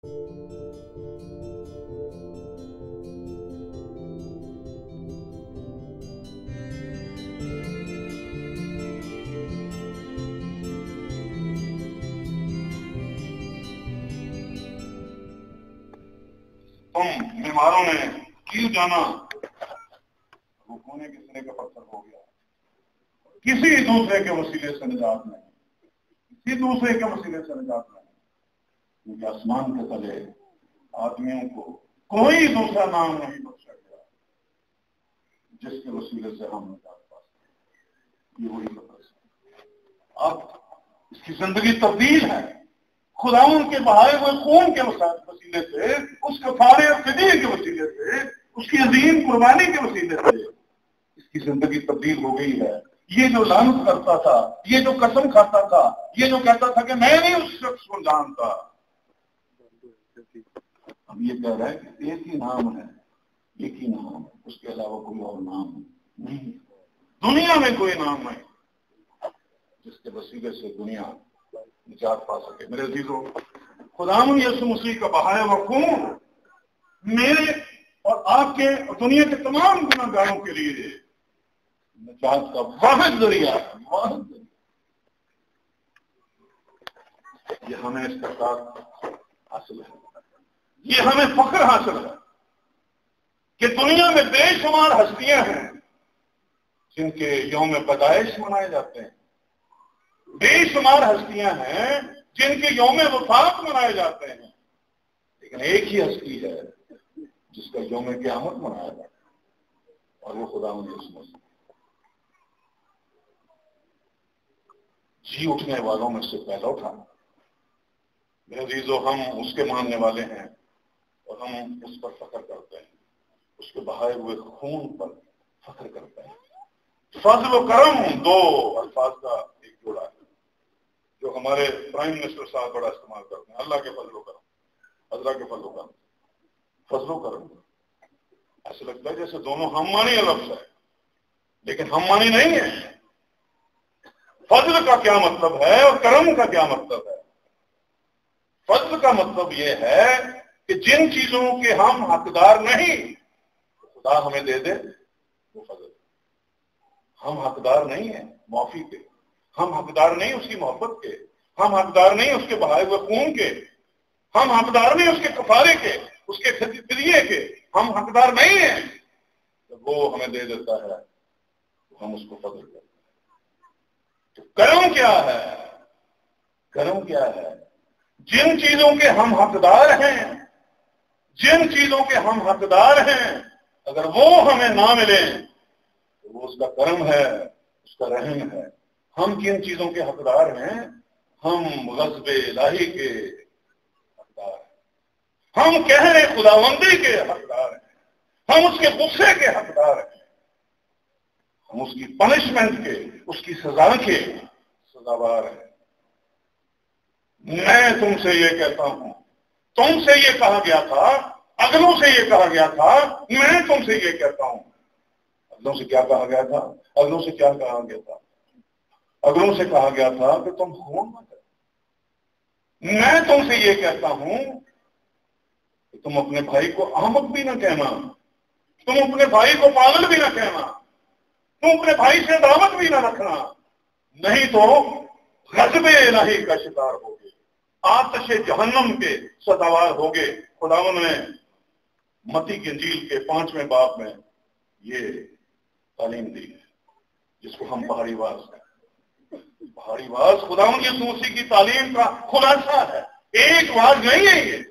تم بیماروں نے کیوں جانا وہ کونے کے سرے کا پتھر ہو گیا، کسی دوسرے کے وسیلے سے نجات نہیں، کسی دوسرے کے وسیلے سے نجات نہیں، کیونکہ آسمان کے تلے آدمیوں کو کوئی دوسرا نام نہیں بخشا گیا جس کے وسیلے سے ہم نجات پا سکیں۔ یہ وہی خبر ہے۔ اب اس کی زندگی تبدیل ہے خدا ان کے بہائے ہوئے خون کے وسیلے سے، اس کفارے اور فدیے کے وسیلے سے، اس کی عظیم قربانی کے وسیلے سے اس کی زندگی تبدیل ہو گئی ہے۔ یہ جو لعنت کرتا تھا، یہ جو قسم کھاتا تھا، یہ جو کہتا تھا کہ میں نہیں اس شخص کو جانتا، اب یہ کہہ رہا ہے کہ ایک ہی نام ہے، ایک ہی نام ہے، اس کے علاوہ کوئی اور نام نہیں، دنیا میں کوئی نام نہیں جس کے وسیلے سے دنیا نجات پا سکے۔ میرے عزیزوں، خداوند یسوع مسیح کا بہایا ہوا خون میرے اور آپ کے اور دنیا کے تمام گناہ گاروں کے لیے نجات کا واحد ذریعہ ہے، واحد ذریعہ۔ یہ ہمیں استحقاق حاصل ہے، یہ ہمیں فخر حاصل ہے کہ دنیا میں بے شمار ہستیاں ہیں جن کے یوم پیدائش منائے جاتے ہیں، بے شمار ہستیاں ہیں جن کے یوم وفات منائے جاتے ہیں، لیکن ایک ہی ہستی ہے جس کا یوم قیامت منایا جاتا ہے، اور وہ خداوند یسوع مسیح۔ جی اٹھنے والوں میں سے پہلا اٹھا۔ میرے عزیزو، ہم اس کے ماننے والے ہیں اور ہم اس پر فخر کرتے ہیں، اس کے بہائے ہوئے خون پر فخر کرتے ہیں۔ فضل و کرم دو الفاظ کا ایک جوڑا ہے جو ہمارے پرائم منسٹر صاحب بڑا استعمال کرتے ہیں۔ اللہ کے فضل و کرم، اللہ کے فضل و کرم، فضل و کرم۔ ایسا لگتا ہے جیسے دونوں ہم معنی لفظ ہے، لیکن ہم معنی نہیں ہے۔ فضل کا کیا مطلب ہے اور کرم کا کیا مطلب ہے؟ فضل کا مطلب یہ ہے کہ جن چیزوں کے ہم حقدار نہیں خدا ہمیں دے دے، وہ فضل۔ ہم حقدار نہیں ہیں معافی کے، ہم حقدار نہیں اس کی محبت کے، ہم حقدار نہیں اس کے بہائے ہوئے خون کے، ہم حقدار نہیں اس کے کفارے کے، اس کے فدیے کے، ہم حقدار نہیں ہیں۔ جب وہ ہمیں دے دیتا ہے تو ہم اس کو فضل کرتے ہیں۔ تو کرم کیا ہے؟ کرم کیا ہے؟ جن چیزوں کے ہم حقدار ہیں، جن چیزوں کے ہم حقدار ہیں، اگر وہ ہمیں نہ ملیں تو وہ اس کا کرم ہے، اس کا رحم ہے۔ ہم کن چیزوں کے حقدار ہیں؟ ہم غضب الہی کے حقدار ہیں، ہم قہر خداوندی کے حقدار ہیں، ہم اس کے غصے کے حقدار ہیں، ہم اس کی پنشمنٹ کے، اس کی سزا کے سزاوار ہیں۔ میں تم سے یہ کہتا ہوں، تم سے یہ کہا گیا تھا، اگلوں سے یہ کہا گیا تھا، میں تم سے یہ کہتا ہوں۔ اگلوں سے کیا کہا گیا تھا؟ اگلوں سے کیا کہا گیا تھا؟ اگلوں سے کہا گیا تھا کہ تم خون مت کرو۔ میں تم سے یہ کہتا ہوں کہ تم اپنے بھائی کو احمق بھی نہ کہنا، تم اپنے بھائی کو پاگل بھی نہ کہنا، تم اپنے بھائی سے دعوت بھی نہ رکھنا، نہیں تو غضب الہی کا شکار ہوگے، آتش جہنم کے سزاوار ہوگے۔ خداوند نے متی کی انجیل کے 5ویں باب میں یہ تعلیم دی ہے جس کو ہم پہاڑی واز ہیں۔ پہاڑی واز خداوند یسوع مسیح کی تعلیم کا خلاصہ ہے، ایک واز نہیں ہے یہ۔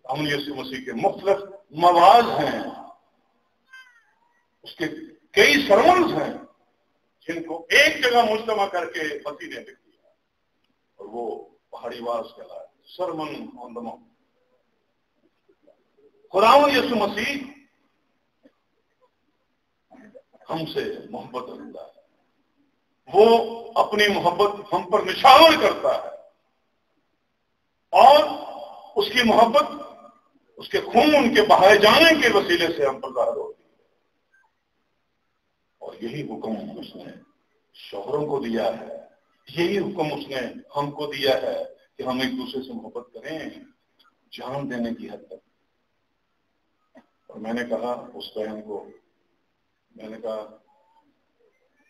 خداوند یسوع مسیح کے مختلف مواز ہیں، اس کے کئی سرمنز ہیں جن کو ایک جگہ مجتمع کر کے مسیح نے لکھ دیا، اور وہ پہاڑی واز کہلاتا ہے، سرمن آن دی ماؤنٹ۔ خداوند یسوع مسیح ہم سے محبت رکھتا ہے، وہ اپنی محبت ہم پر نشان کرتا ہے، اور اس کی محبت اس کے خون کے بہائے جانے کے وسیلے سے ہم پر ظاہر ہوتی ہے۔ اور یہی حکم اس نے شوہروں کو دیا ہے، یہی حکم اس نے ہم کو دیا ہے کہ ہم ایک دوسرے سے محبت کریں۔ جان دینے کی حد تک. اور میں نے کہا اس بہن کو، میں نے کہا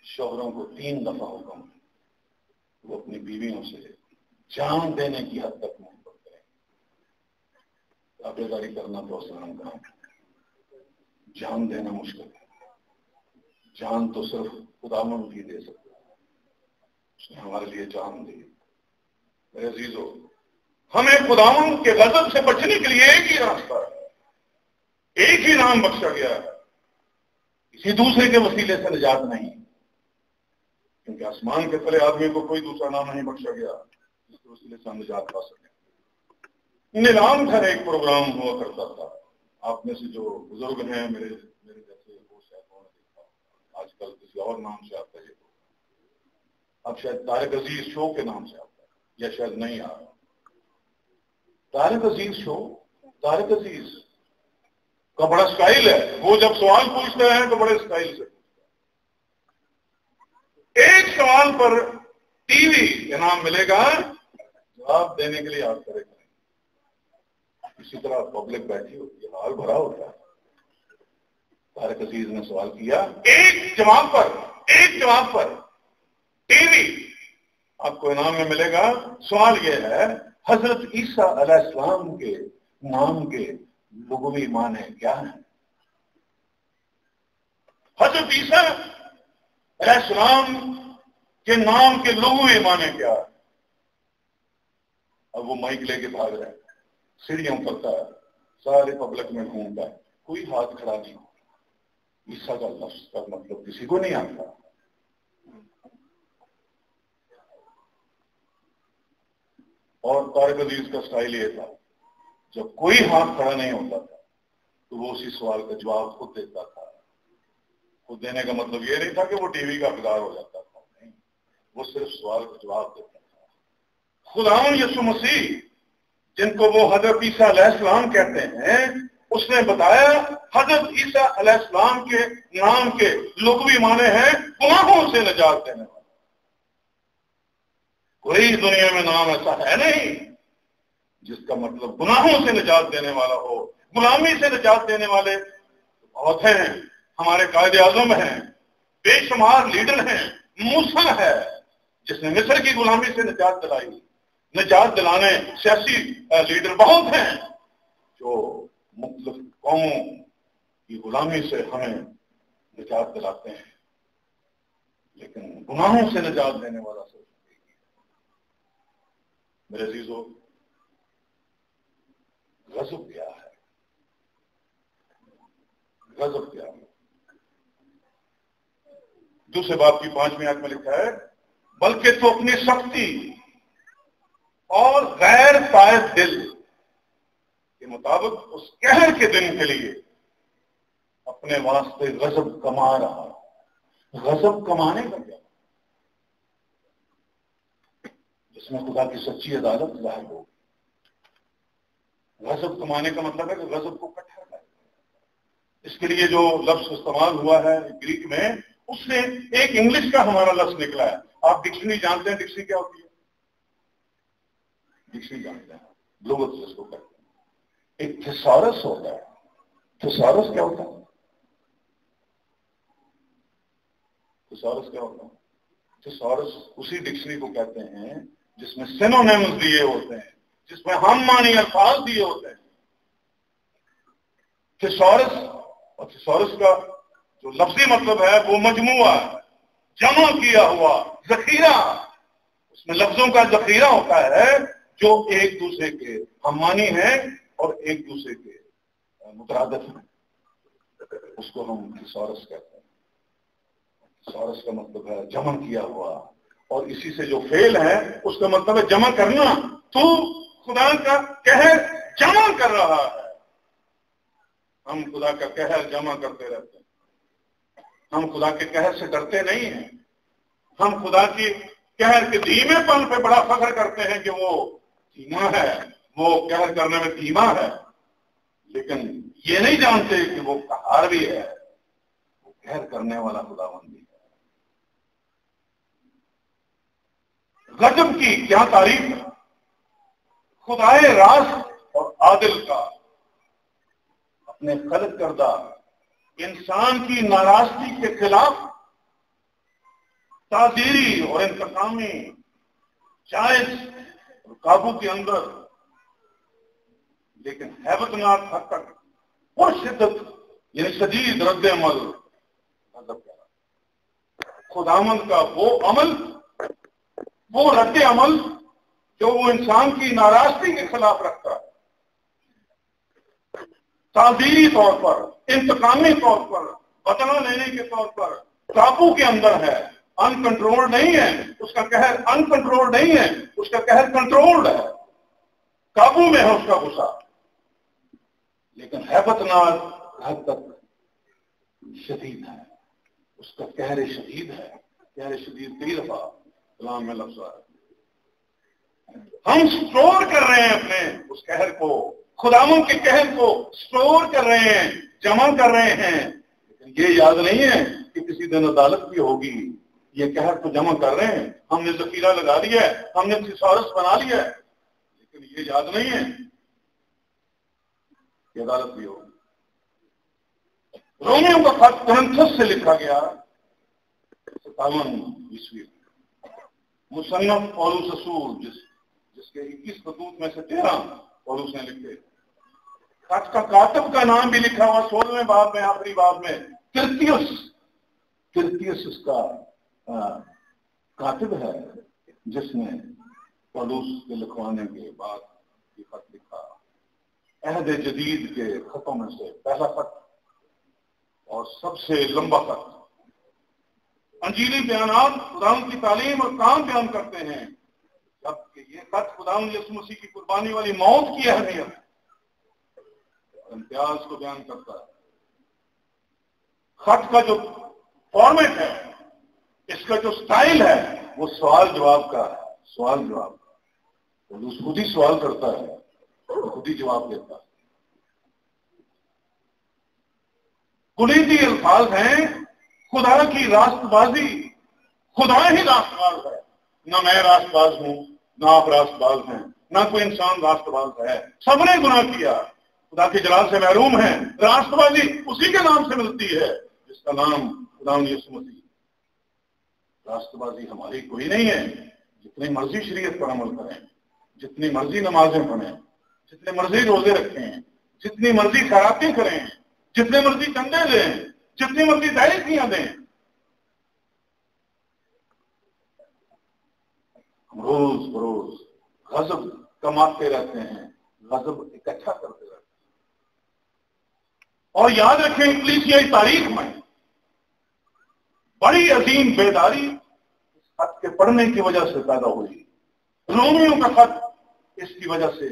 شوہروں کو 3 دفعہ حکم وہ اپنی بیویوں سے جان دینے کی حد تک محبت کریں. تابعداری کرنا تو آسان کام، جان دینا مشکل ہے. جان تو صرف خداوند ہی دے سکتا ہے، اس نے ہمارے لیے جان دی. میرے عزیزو، ہمیں خداوند کے غضب سے بچنے کے لیے ایک ہی راستہ ہے، ایک ہی نام بخشا گیا ہے، کسی دوسرے کے وسیلے سے نجات نہیں، کیونکہ آسمان کے تلے آدمی کو کوئی دوسرا نام نہیں بخشا گیا جس کے وسیلے سے ہم نجات پا سکیں. نیلام گھر ایک پروگرام ہوا کرتا تھا، آپ میں سے جو بزرگ ہیں میرے جیسے وہ شاید انہوں نے دیکھا، آج کل کسی اور نام سے آتا ہے، اب شاید طارق عزیز شو کے نام سے آتا ہے یا شاید نہیں آ رہا. طارق عزیز شو، طارق عزیز کا بڑا سٹائل ہے، وہ جب سوال پوچھتے ہیں تو بڑے سٹائل سے ایک سوال پر ٹی وی انعام ملے گا، جواب دینے کے لیے آپ کریں. اسی طرح پبلک بیٹھی ہوتی ہے، حال بھرا ہوتا ہے. طارق عزیز نے سوال کیا، ایک جواب پر ٹی وی آپ کو انعام میں ملے گا. سوال یہ ہے، حضرت عیسیٰ علیہ السلام کے نام کے لغوی معنی کیا ہیں؟ حضرت عیسیٰ علیہ السلام کے نام کے لغوی معنی کیا ہے؟ اب وہ مائک لے کے بھاگ رہا ہے، سیڑھیاں اترتا ہے، سارے پبلک میں گھومتا ہے، کوئی ہاتھ کھڑا نہیں ہو. عیسیٰ کا لفظ کا مطلب کسی کو نہیں آتا. اور طارق عزیز کا سٹائل یہ تھا، جب کوئی ہاتھ کھڑا نہیں ہوتا تھا تو وہ اسی سوال کا جواب خود دیتا تھا. خود دینے کا مطلب یہ نہیں تھا کہ وہ ٹی وی کا حقدار ہو جاتا تھا، نہیں، وہ صرف سوال کا جواب دیتا تھا. خداوند یسوع مسیح جن کو وہ حضرت عیسیٰ علیہ السلام کہتے ہیں، اس نے بتایا حضرت عیسیٰ علیہ السلام کے نام کے لغوی معنی ہیں گناہوں سے نجات دینے والا. کوئی دنیا میں نام ایسا ہے نہیں جس کا مطلب گناہوں سے نجات دینے والا ہو. غلامی سے نجات دینے والے بہت ہیں، ہمارے قائد اعظم ہیں، بے شمار لیڈر ہیں. موسیٰ ہے جس نے مصر کی غلامی سے نجات دلائی. نجات دلانے سیاسی لیڈر بہت ہیں جو مختلف قوموں کی غلامی سے ہمیں نجات دلاتے ہیں، لیکن گناہوں سے نجات دینے والا صرف میرے عزیزو. غضب کیا ہے؟ غضب کیا ہے؟ دوسرے باب کی 5ویں آیت میں لکھا ہے، بلکہ تو اپنی سختی اور غیر طائب دل کے مطابق اس قہر کے دن کے لیے اپنے واسطے غضب کما رہا. غضب کمانے کا کیا؟ جس میں خدا کی سچی عدالت ظاہر ہو. غضب کمانے کا مطلب ہے کہ غضب کو کٹھا کرے. اس کے لیے جو لفظ استعمال ہوا ہے گریک میں، اس سے ایک انگلش کا ہمارا لفظ نکلا ہے. آپ ڈکشنری جانتے ہیں؟ ڈکشنری کیا ہوتی ہے؟ ڈکشنری جانتے ہیں، لغت جس کو کہتے ہیں. ایک تھیسارس ہوتا ہے. تھیسارس کیا ہوتا ہے؟ تھیسارس کیا ہوتا ہے؟ تھیسارس اسی ڈکشنری کو کہتے ہیں جس میں سینونیمز دیے ہوتے ہیں، جس میں ہم معنی الفاظ دیے ہوتے ہیں. تھیسارس اور تھیسارس کا جو لفظی مطلب ہے وہ مجموعہ، جمع کیا ہوا، ذخیرہ. اس میں لفظوں کا ذخیرہ ہوتا ہے جو ایک دوسرے کے ہم معنی ہیں اور ایک دوسرے کے مترادف ہیں. اس کو ہم تھیسارس کہتے ہیں. تھیسارس کا مطلب ہے جمع کیا ہوا، اور اسی سے جو فعل ہے اس کا مطلب ہے جمع کرنا. تو خدا کا قہر جمع کر رہا ہے. ہم خدا کا قہر جمع کرتے رہتے ہیں. ہم خدا کے قہر سے ڈرتے نہیں ہیں. ہم خدا کی قہر کے دھیمے پن پہ بڑا فخر کرتے ہیں کہ وہ دھیما ہے، وہ قہر کرنے میں دھیما ہے، لیکن یہ نہیں جانتے کہ وہ قہار بھی ہے، وہ قہر کرنے والا خداوند بھی ہے. غضب کی کیا تعریف ہے! خدائے راست اور عادل کا، اپنے خلق کردہ انسان کی ناراضگی کے خلاف تعزیری اور انتقامی جائز اور قابو کے اندر لیکن ہیبت ناک حد تک اور شدت یعنی شدید رد عمل خداوند کا وہ عمل، وہ رد عمل جو وہ انسان کی ناراضگی کے خلاف رکھتا ہے، تعزیری طور پر، انتقامی طور پر، بدلہ لینے کے طور پر قابو کے اندر ہے، ان کنٹرول نہیں ہے، اس کا قہر ان کنٹرول نہیں ہے، اس کا قہر کنٹرولڈ ہے، قابو میں ہے اس کا غصہ، لیکن ہیبت ناک حد تک شدید ہے، اس کا قہر شدید ہے۔ قہر شدید کئی دفعہ کلام میں لفظ ہے، ہم سٹور کر رہے ہیں اپنے اس قہر کو، خداوند کے قہر کو سٹور کر رہے ہیں، جمع کر رہے ہیں، لیکن یہ یاد نہیں ہے کہ کسی دن عدالت بھی ہوگی۔ یہ قہر کو جمع کر رہے ہیں، ہم نے ذخیرہ لگا لیا ہے، ہم نے تھیسورس بنا لیا ہے، لیکن یہ یاد نہیں ہے کہ عدالت بھی ہوگی۔ رومیوں کا خط کرنتھس سے لکھا گیا 57 مصنف پولس رسول جس کے 21 خطوط میں سے 13 پولس نے لکھے، خط کا کاتب کا نام بھی لکھا ہوا 16ویں باب میں، آخری باب میں ترتیس اس کا کاتب ہے، جس نے پولس کے لکھوانے کے بعد یہ خط لکھا۔ عہد جدید کے خطوں میں سے پہلا خط اور سب سے لمبا خط، انجیلی بیانات خداوند کی تعلیم اور کام بیان کرتے ہیں، جبکہ یہ خط خداوند یسوع مسیح کی قربانی والی موت کی اہمیت اور امتیاز کو بیان کرتا ہے۔ خط کا جو فارمیٹ ہے، اس کا جو سٹائل ہے، وہ سوال جواب کا ہے، سوال جواب کا، پولس خود ہی سوال کرتا ہے اور خود ہی جواب دیتا ہے۔ کلیدی الفاظ ہیں خدا کی راست بازی، خدا ہی راست باز ہے، نہ میں راست باز ہوں، نہ آپ راست باز ہیں، نہ کوئی انسان راست باز ہے، سب نے گناہ کیا، خدا کے جلال سے محروم ہیں۔ راست بازی اسی کے نام سے ملتی ہے جس کا نام خدا یسوع مسیح۔ راست بازی ہماری کوئی نہیں ہے، جتنی مرضی شریعت پر عمل کریں، جتنی مرضی نمازیں پڑھیں، جتنے مرضی روزے رکھیں، جتنی مرضی خیراتیں کریں، جتنے مرضی چندے دیں، جتنی مرضی دہیکیاں دیں، ہم روز بروز غضب کماتے رہتے ہیں، غضب اکٹھا کرتے رہتے ہیں۔ اور یاد رکھیں کلیسیائی تاریخ میں بڑی عظیم بیداری اس خط کے پڑھنے کی وجہ سے پیدا ہوئی۔ رومیوں کا خط اس کی وجہ سے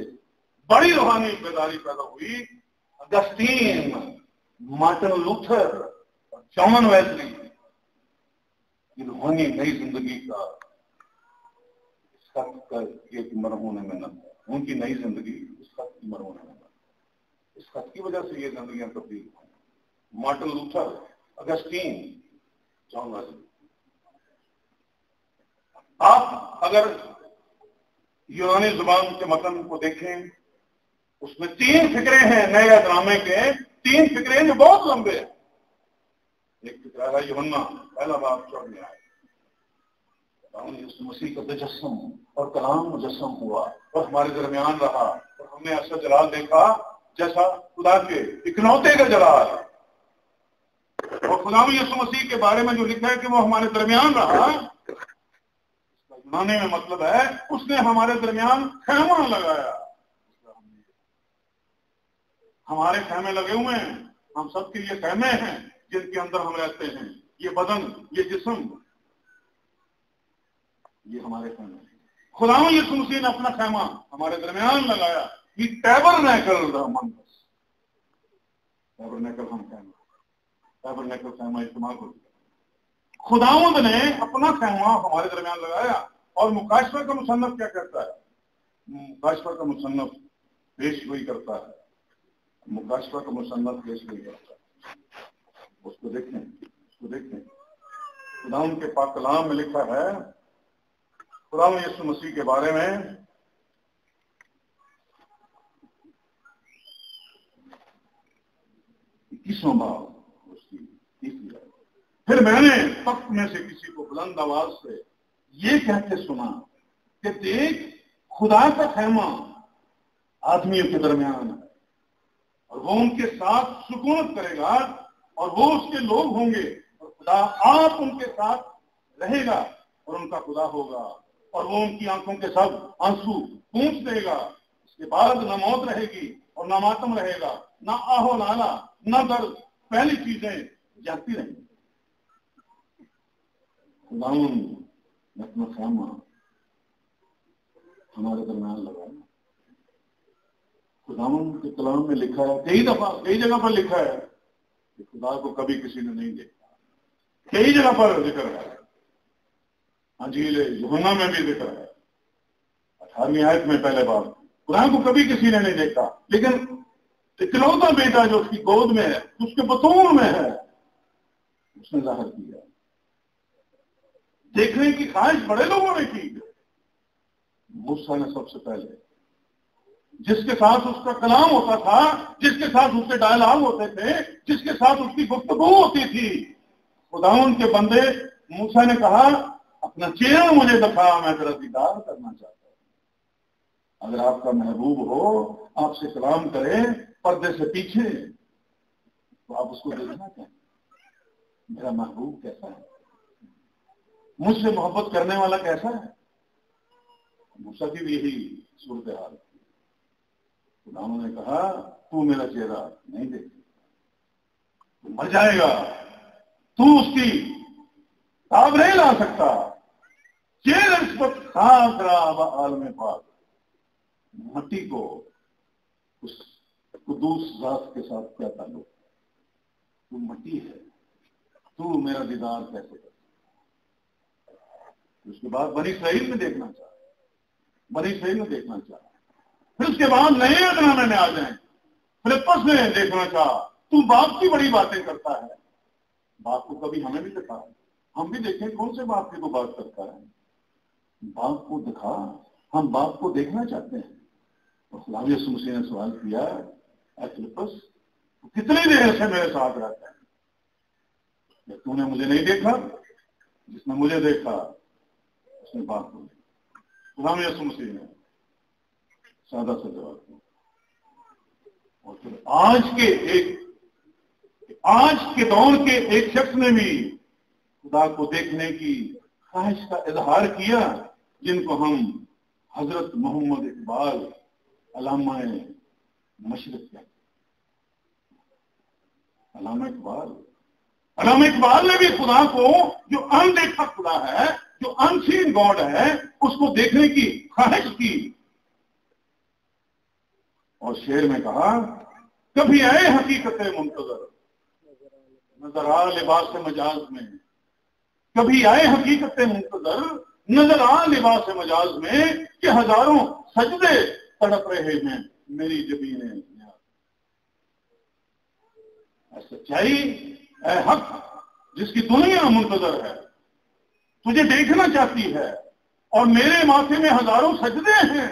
بڑی روحانی بیداری پیدا ہوئی۔ اگسٹین، مارٹن لوتھر اور جان ویسلی کی روحانی نئی زندگی کا اس خط کا ایک مرہون ہے، ان کی نئی زندگی اس خط کی مرہون ہے، اس خط کی وجہ سے یہ زندگیاں تبدیل ہوئی۔ Martin Luther, اگسٹین، John Wesley. آپ اگر یونانی زبان کے متن کو دیکھیں، اس میں 3 فقرے ہیں نئے ادرامے کے، 3 فقرے جو بہت لمبے ہیں۔ ایک فقرہ ہے یوحنا پہلا باب 4 میں آئے، یسوع مسیح کا تجسم اور کلام مجسم ہوا اور ہمارے درمیان رہا، اور ہم نے ایسا جلال دیکھا جیسا خدا کے اکلوتے کا جلال۔ اور خدا یسوع مسیح کے بارے میں جو لکھا ہے کہ وہ ہمارے درمیان رہا، اس کا یونانی میں مطلب ہے اس نے ہمارے درمیان خیمہ لگایا۔ ہمارے خیمے لگے ہوئے ہیں، ہم سب کے لیے خیمے ہیں جن کے اندر ہم رہتے ہیں، یہ بدن، یہ جسم، یہ ہمارے خیمے ہیں۔ خدا یسوع مسیح نے اپنا خیمہ ہمارے درمیان لگایا۔ یہ ٹیبرنیکل امنگ اس، ٹیبرنیکل ہم خیمہ، ٹیبرنیکل خیمہ استعمال ہوتا ہے۔ خداوند نے اپنا خیمہ ہمارے درمیان لگایا۔ اور مکاشفہ کا مصنف کیا کرتا ہے؟ مکاشفہ کا مصنف پیش گوئی کرتا ہے، مکاشفہ کا مصنف پیش گوئی کرتا ہے۔ اس کو دیکھیں، اس کو دیکھیں۔ خداوند کے پاک کلام میں لکھا ہے خداوند یسوع مسیح کے بارے میں، 30 باب اس کی تیسری آیت. پھر میں نے تخت میں سے کسی کو بلند آواز سے یہ کہتے سنا کہ دیکھ خدا کا خیمہ آدمیوں کے درمیان ہے اور وہ ان کے ساتھ سکونت کرے گا اور وہ اس کے لوگ ہوں گے اور خدا آپ ان کے ساتھ رہے گا اور ان کا خدا ہوگا اور وہ ان کی آنکھوں کے سب آنسو پونچھ دے گا. اس کے بعد نہ موت رہے گی اور نہ ماتم رہے گا، نہ آہو نالا نہ درد، پہلی چیزیں جاتی رہیں گی. خداوند نے اپنا خیمہ ہمارے درمیان لگایا. خداوند کے کلام میں لکھا ہے، کئی جگہ پر لکھا ہے کہ خدا کو کبھی کسی نے نہیں دیکھا. کئی جگہ پر ذکر ہے، انجیل یوحنا میں بھی ذکر ہے 18ویں آیت میں پہلے بار خدا کو کبھی کسی نے نہیں دیکھا، لیکن اکلوتا بیٹا جو اس کی گود میں ہے، اس کے بطور میں ہے، اس نے ظاہر کیا. دیکھنے کی خواہش بڑے لوگوں نے کی. موسیٰ نے سب سے پہلے، جس کے ساتھ اس کا کلام ہوتا تھا، جس کے ساتھ اس کے ڈائلاگ ہوتے تھے، جس کے ساتھ اس کی گفتگو ہوتی تھی، خداوند کے بندے موسیٰ نے کہا اپنا چہرہ مجھے دکھا، میں تیرا دیدار کرنا چاہتا ہوں. اگر آپ کا محبوب ہو، آپ سے کلام کرے پردے سے پیچھے، تو آپ اس کو دیکھنا چاہیں. میرا محبوب کیسا ہے، مجھ سے محبت کرنے والا کیسا ہے. موسیٰ کی بھی یہی صورتحال تھی. خداوند نے کہا تو میرا چہرہ نہیں دیکھ سکتا، تو مر جائے گا، تو اس کی تاب نہیں لا سکتا. چہرہ اس وقت خاک رہا عالم پاک، مٹی کو اس قدوس ذات کے ساتھ کیا تعلق؟ تو مٹی ہے، تو میرا دیدار کیسے کر؟ اس کے بعد بنی اسرائیل میں دیکھنا چاہا، بنی اسرائیل میں دیکھنا چاہا. پھر اس کے بعد نئے اقنامے میں آ جائیں، فلپس میں دیکھنا چاہا. تو باپ کی بڑی باتیں کرتا ہے. باپ کو کبھی ہمیں بھی دکھا، ہم بھی دیکھیں کون سے باپ کی تو بات کرتا ہے. باپ کو دکھا، ہم باپ کو دیکھنا چاہتے ہیں. اور خدا یسوع مسیح نے سوال کیا، اے فلپس کتنی دیر سے میرے ساتھ رہتا ہے؟ تو نے مجھے نہیں دیکھا، جس نے مجھے دیکھا اس نے باپ کو دیکھا. خدا یسوع مسیح نے سادہ سا جواب دیا. اور پھر آج کے دور کے ایک شخص نے بھی خدا کو دیکھنے کی خواہش کا اظہار کیا، جن کو ہم حضرت محمد اقبال علامہ مشرق کہتے ہیں. علامہ اقبال نے بھی خدا کو، جو اندیکھا خدا ہے، جو ان سین گاڈ ہے، اس کو دیکھنے کی خواہش کی. اور شعر میں کہا کبھی آئے حقیقت منتظر نظر آ لباس مجاز میں، کبھی آئے حقیقت منتظر نظر آ لباس مجاز میں، کہ ہزاروں سجدے تڑپ رہے ہیں میری جبین نیاز. اے سچائی، اے حق، جس کی دنیا منتظر ہے، تجھے دیکھنا چاہتی ہے، اور میرے ماتھے میں ہزاروں سجدے ہیں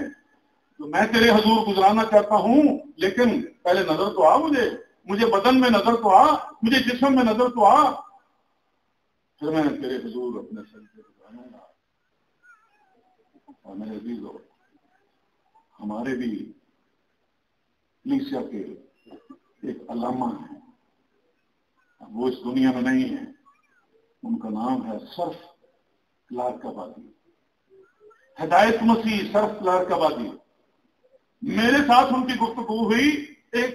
تو میں تیرے حضور گزرانا چاہتا ہوں. لیکن پہلے نظر تو آ، مجھے بدن میں نظر تو آ، مجھے جسم میں نظر تو آ، پھر میں تیرے حضور اپنے سجدے گزاروں گا. اور میرے عزیزو، ہمارے بھی کلیسیا کے ایک علامہ ہیں، وہ اس دنیا میں نہیں ہیں. ان کا نام ہے سرف کلارک آبادی، ہدایت مسیح سرف کلارک آبادی. میرے ساتھ ان کی گفتگو ہوئی. ایک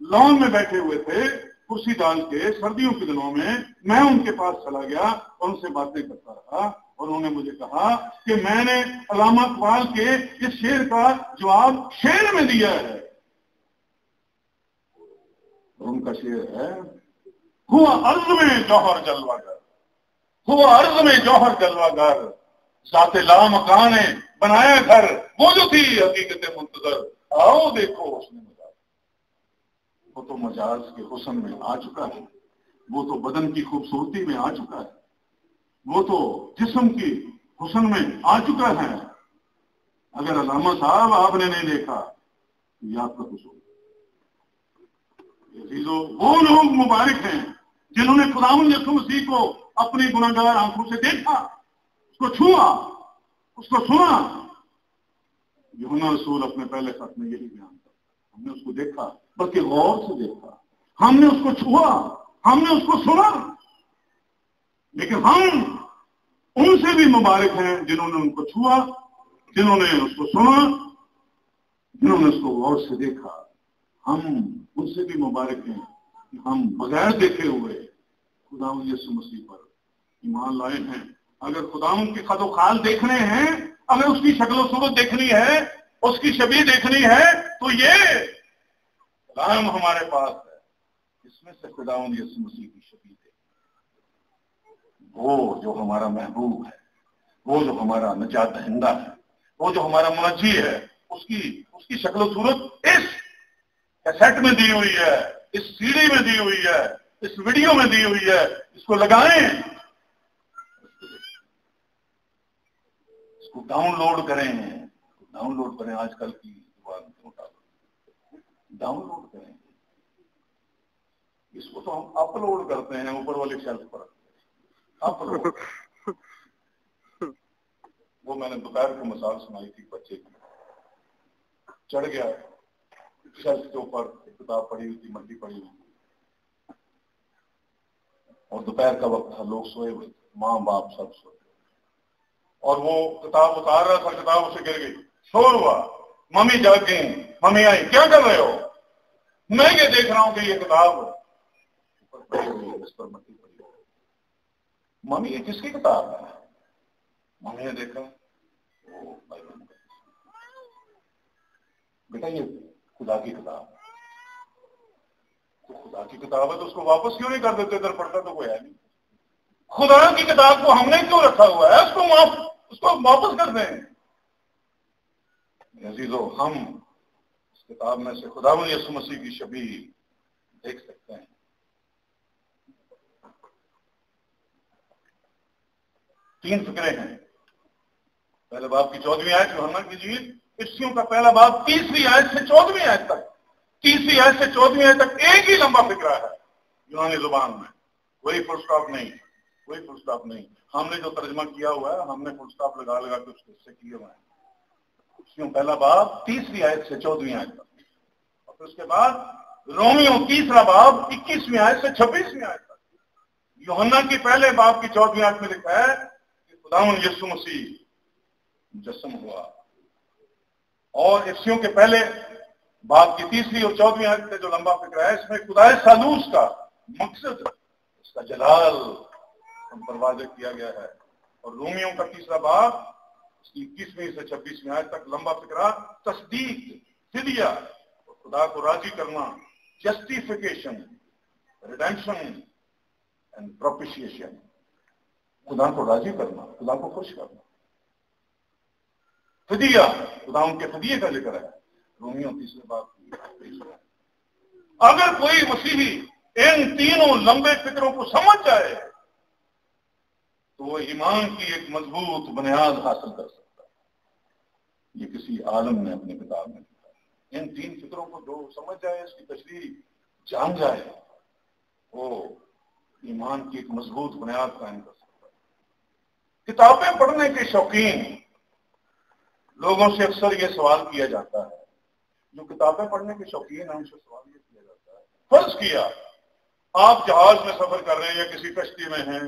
لان میں بیٹھے ہوئے تھے کرسی ڈال کے، سردیوں کے دنوں میں ان کے پاس چلا گیا اور ان سے باتیں کرتا رہا. اور انہوں نے مجھے کہا کہ میں نے علامہ اقبال کے اس شعر کا جواب شعر میں دیا ہے. ان کا شعر ہے، ہوا عرض میں جوہر جلوہ گر، ہوا عرض میں جوہر جلوہ گر، ذات لامکان نے بنایا گھر، وہ جو تھی حقیقت منتظر، آؤ دیکھو اس نے مجاز. وہ تو مجاز کے حسن میں آ چکا ہے، وہ تو بدن کی خوبصورتی میں آ چکا ہے، وہ تو جسم کی حسن میں آ چکا ہے. اگر علامہ صاحب آپ نے نہیں دیکھا تو یہ آپ کا قصور. وہ لوگ مبارک ہیں جنہوں نے خداوند یسوع مسیح کو اپنی گناہگار آنکھوں سے دیکھا، اس کو چھوا، اس کو سنا۔ یوحنا رسول اپنے پہلے خط میں یہی بیان کرتا، ہم نے اس کو دیکھا، بلکہ غور سے دیکھا، ہم نے اس کو چھوا، ہم نے اس کو سنا۔ لیکن ہم ان سے بھی مبارک ہیں جنہوں نے ان کو چھوا، جنہوں نے اس کو سنا، جنہوں نے اس کو غور سے دیکھا۔ ہم ان سے بھی مبارک ہیں کہ ہم بغیر دیکھے ہوئے خداوند یسوع مسیح پر ایمان لائے ہیں۔ اگر خداوند کے خد و خال دیکھنے ہیں، اگر اس کی شکل و صورت دیکھنی ہے، اس کی شبیہ دیکھنی ہے، تو یہ کلام ہمارے پاس ہے، اس میں سے خداوند یسوع مسیح کی شبیہ دیکھیں، وہ جو ہمارا محبوب ہے، وہ جو ہمارا نجات دہندہ ہے، وہ جو ہمارا منجی ہے، اس کی شکل و صورت اس کیسٹ میں دی ہوئی ہے، اس سی ڈی میں دی ہوئی ہے، اس ویڈیو میں دی ہوئی ہے۔ اس کو لگائیں، اس کو ڈاؤن لوڈ کریں آج کل کی زبان کے مطابق ڈاؤن لوڈ کریں۔ اس کو تو ہم اپلوڈ کرتے ہیں اوپر والے شیلف پر، اپلوڈ۔ وہ میں نے دوپہر کو مثال سنائی تھی بچے کی، چڑھ گیا شیلف کے اوپر، ایک کتاب پڑھی ہوئی تھی، مٹی پڑی ہوئی تھی، اور دوپہر کا وقت تھا، لوگ سوئے ہوئے تھے، ماں باپ سب سوئے، اور وہ کتاب اتار رہا تھا، کتاب اسے گر گئی، شور ہوا، ممی جاگ گئی، ممی آئی، کیا کر رہے ہو؟ میں یہ دیکھ رہا ہوں کہ یہ کتاب اوپر پڑی ہوئی ہے، اس پر مٹی پڑی ہوئی ہے۔ ممی یہ کس کی کتاب ہے؟ ممی نے دیکھا، بیٹا یہ خدا کی کتاب ہے۔ تو خدا کی کتاب ہے تو اس کو واپس کیوں نہیں کر دیتے؟ ادھر پڑھتا تو کوئی ہے نہیں۔ خدا کی کتاب کو ہم نے کیوں رکھا ہوا ہے؟ اس کو واپس کر دیں۔ عزیزو، ہم اس کتاب میں سے خداوند یسوع مسیح کی شبیہ دیکھ سکتے ہیں۔ تین فکرے ہیں۔ پہلے باب کی 14ویں آیت یوحنا کی انجیل، عیسائیوں کا پہلا باب 30ویں آیت سے 14ویں آیت تک، 30ویں آیت سے 14ویں آیت تک ایک ہی لمبا فکرہ ہے یونانی زبان میں، کوئی فل سٹاپ نہیں، کوئی فل سٹاپ نہیں۔ ہم نے جو ترجمہ کیا ہوا ہے، ہم نے فل سٹاپ لگا کے اس کے حصے کیے ہوئے ہیں۔ عیسائیوں پہلا باب 30ویں آیت سے 14ویں آیت تک، اور پھر اس کے بعد رومیوں تیسرا باب 21ویں آیت سے 26ویں آیت تک۔ یوحنا کی پہلے باب کی 14ویں آیت میں لکھا ہے کہ خداوند یسوع مسیح مجسم ہوا، اور عیسائیوں کے پہلے باب کی 3 اور 14ویں آیت کا جو لمبا فکر ہے، اس میں خدا ثالوث کا مقصد، اس کا جلال ہم پر واضح کیا گیا ہے۔ اور رومیوں کا تیسرا باب، اس کی 21ویں سے 26ویں آیت تک لمبا فکرہ تصدیق، فدیہ، اور خدا کو راضی کرنا، جسٹیفیکیشن، ریڈیمشن اینڈ پروپیشیشن، خدا کو راضی کرنا، خدا کو خوش کرنا۔ فدیہ، خدا ان کے فدیے کا ذکر ہے رومیوں تیسرے باب کی۔ اگر کوئی مسیحی ان تینوں لمبے فکروں کو سمجھ جائے تو وہ ایمان کی ایک مضبوط بنیاد حاصل کر سکتا ہے۔ یہ کسی عالم نے اپنی کتاب میں لکھا ہے۔ ان تین فکروں کو جو سمجھ جائے، اس کی تشریح جان جائے، وہ ایمان کی ایک مضبوط بنیاد قائم کر سکتا ہے۔ کتابیں پڑھنے کے شوقین لوگوں سے اکثر یہ سوال کیا جاتا ہے، جو کتابیں پڑھنے کے شوقین ہیں ان سے سوال یہ کیا جاتا ہے، فرض کیا آپ جہاز میں سفر کر رہے ہیں یا کسی کشتی میں ہیں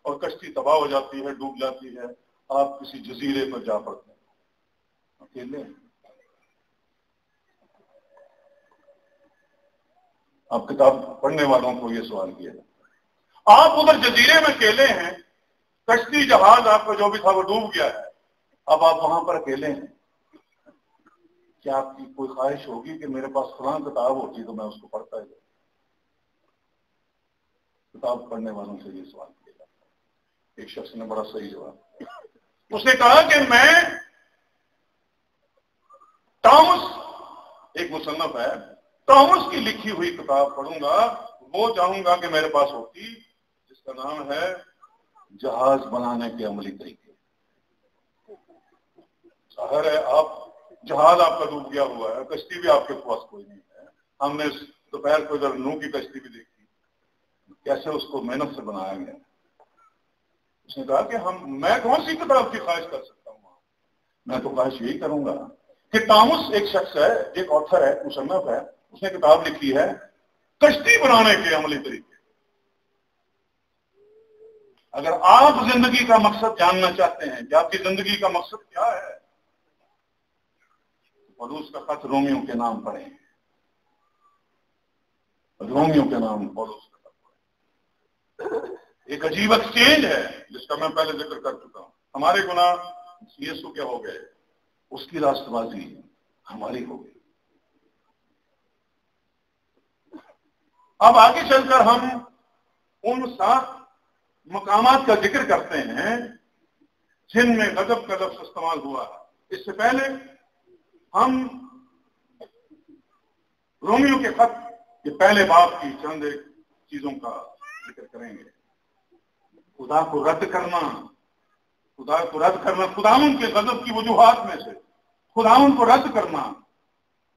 اور کشتی تباہ ہو جاتی ہے، ڈوب جاتی ہے، آپ کسی جزیرے پر جا پڑتے ہیں اکیلے۔ آپ کتاب پڑھنے والوں کو یہ سوال کیا جاتا ہے، آپ ادھر جزیرے میں اکیلے ہیں، کشتی جہاز آپ کا جو بھی تھا وہ ڈوب گیا ہے، اب آپ وہاں پر اکیلے ہیں، کیا آپ کی کوئی خواہش ہوگی کہ میرے پاس فلاں کتاب ہوتی تو میں اس کو پڑھتا ہی؟ کتاب پڑھنے والوں سے یہ سوال کیا جاتا ہے۔ ایک شخص نے بڑا صحیح جواب، اس نے کہا کہ میں ٹامس، ایک مصنف ہے، ٹامس کی لکھی ہوئی کتاب پڑھوں گا، وہ چاہوں گا کہ میرے پاس ہوتی، جس کا نام ہے جہاز بنانے کے عملی طریقے۔ ظاہر ہے آپ جہاز آپ کا ڈوب گیا ہوا ہے، کشتی بھی آپ کے پاس کوئی نہیں ہے، ہم نے دوپہر کو ادھر نوح کی کشتی بھی دیکھی، کیسے اس کو محنت سے بنایا گیا۔ اس نے کہا کہ میں کون سی کتاب کی خواہش کر سکتا ہوں، میں تو خواہش یہی کروں گا کہ ٹامس ایک شخص ہے، ایک آتھر ہے، مصنف ہے، اس نے کتاب لکھی ہے کشتی بنانے کے عملی طریقے۔ اگر آپ زندگی کا مقصد جاننا چاہتے ہیں کہ آپ کی زندگی کا مقصد کیا ہے، پولس کا خط رومیوں کے نام پڑھیں، رومیوں کے نام پولس کا خط پڑھیں۔ ایک عجیب ایکسچینج ہے جس کا میں پہلے ذکر کر چکا ہوں۔ ہمارے گناہ یسوع کے ہو گئے، اس کی راست بازی ہماری ہو گئی۔ اب آگے چل کر ہم ان 7 مقامات کا ذکر کرتے ہیں جن میں غضب کا لفظ استعمال ہوا ہے۔ اس سے پہلے ہم رومیوں کے خط کے پہلے باب کی چند ایک چیزوں کا ذکر کریں گے۔ خدا کو رد کرنا، خدا کو رد کرنا، خداوند کے غضب کی وجوہات میں سے خداوند کو رد کرنا،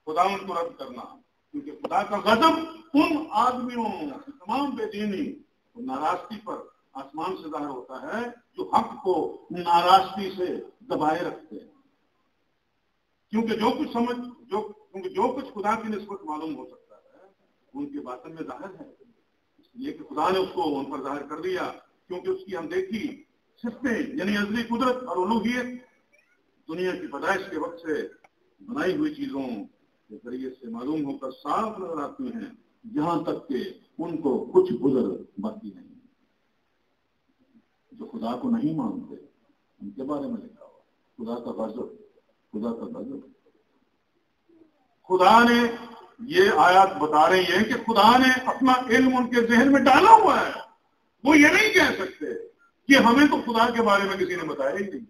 خداوند کو رد کرنا، کیونکہ خدا کا غضب ان آدمیوں کی تمام بے دینی اور ناراضگی پر آسمان سے ظاہر ہوتا ہے جو حق کو ناراضگی سے دبائے رکھتے ہیں۔ کیونکہ جو کچھ خدا کی نسبت معلوم ہو سکتا ہے ان کے باطن میں ظاہر ہے، اس لیے کہ خدا نے اس کو ان پر ظاہر کر دیا، کیونکہ اس کی ہم دیکھی صفتیں یعنی ازلی قدرت اور الوہیت دنیا کی پیدائش کے وقت سے بنائی ہوئی چیزوں کے ذریعے سے معلوم ہو کر صاف نظر آتی ہیں، یہاں تک کہ ان کو کچھ گزر باقی نہیں۔ جو خدا کو نہیں مانتے ان کے بارے میں لکھا ہوا خدا کا غضب، خدا کا غضب۔ خدا نے یہ آیات بتا رہی ہے کہ خدا نے اپنا علم ان کے ذہن میں ڈالا ہوا ہے۔ وہ یہ نہیں کہہ سکتے کہ ہمیں تو خدا کے بارے میں کسی نے بتایا ہی نہیں۔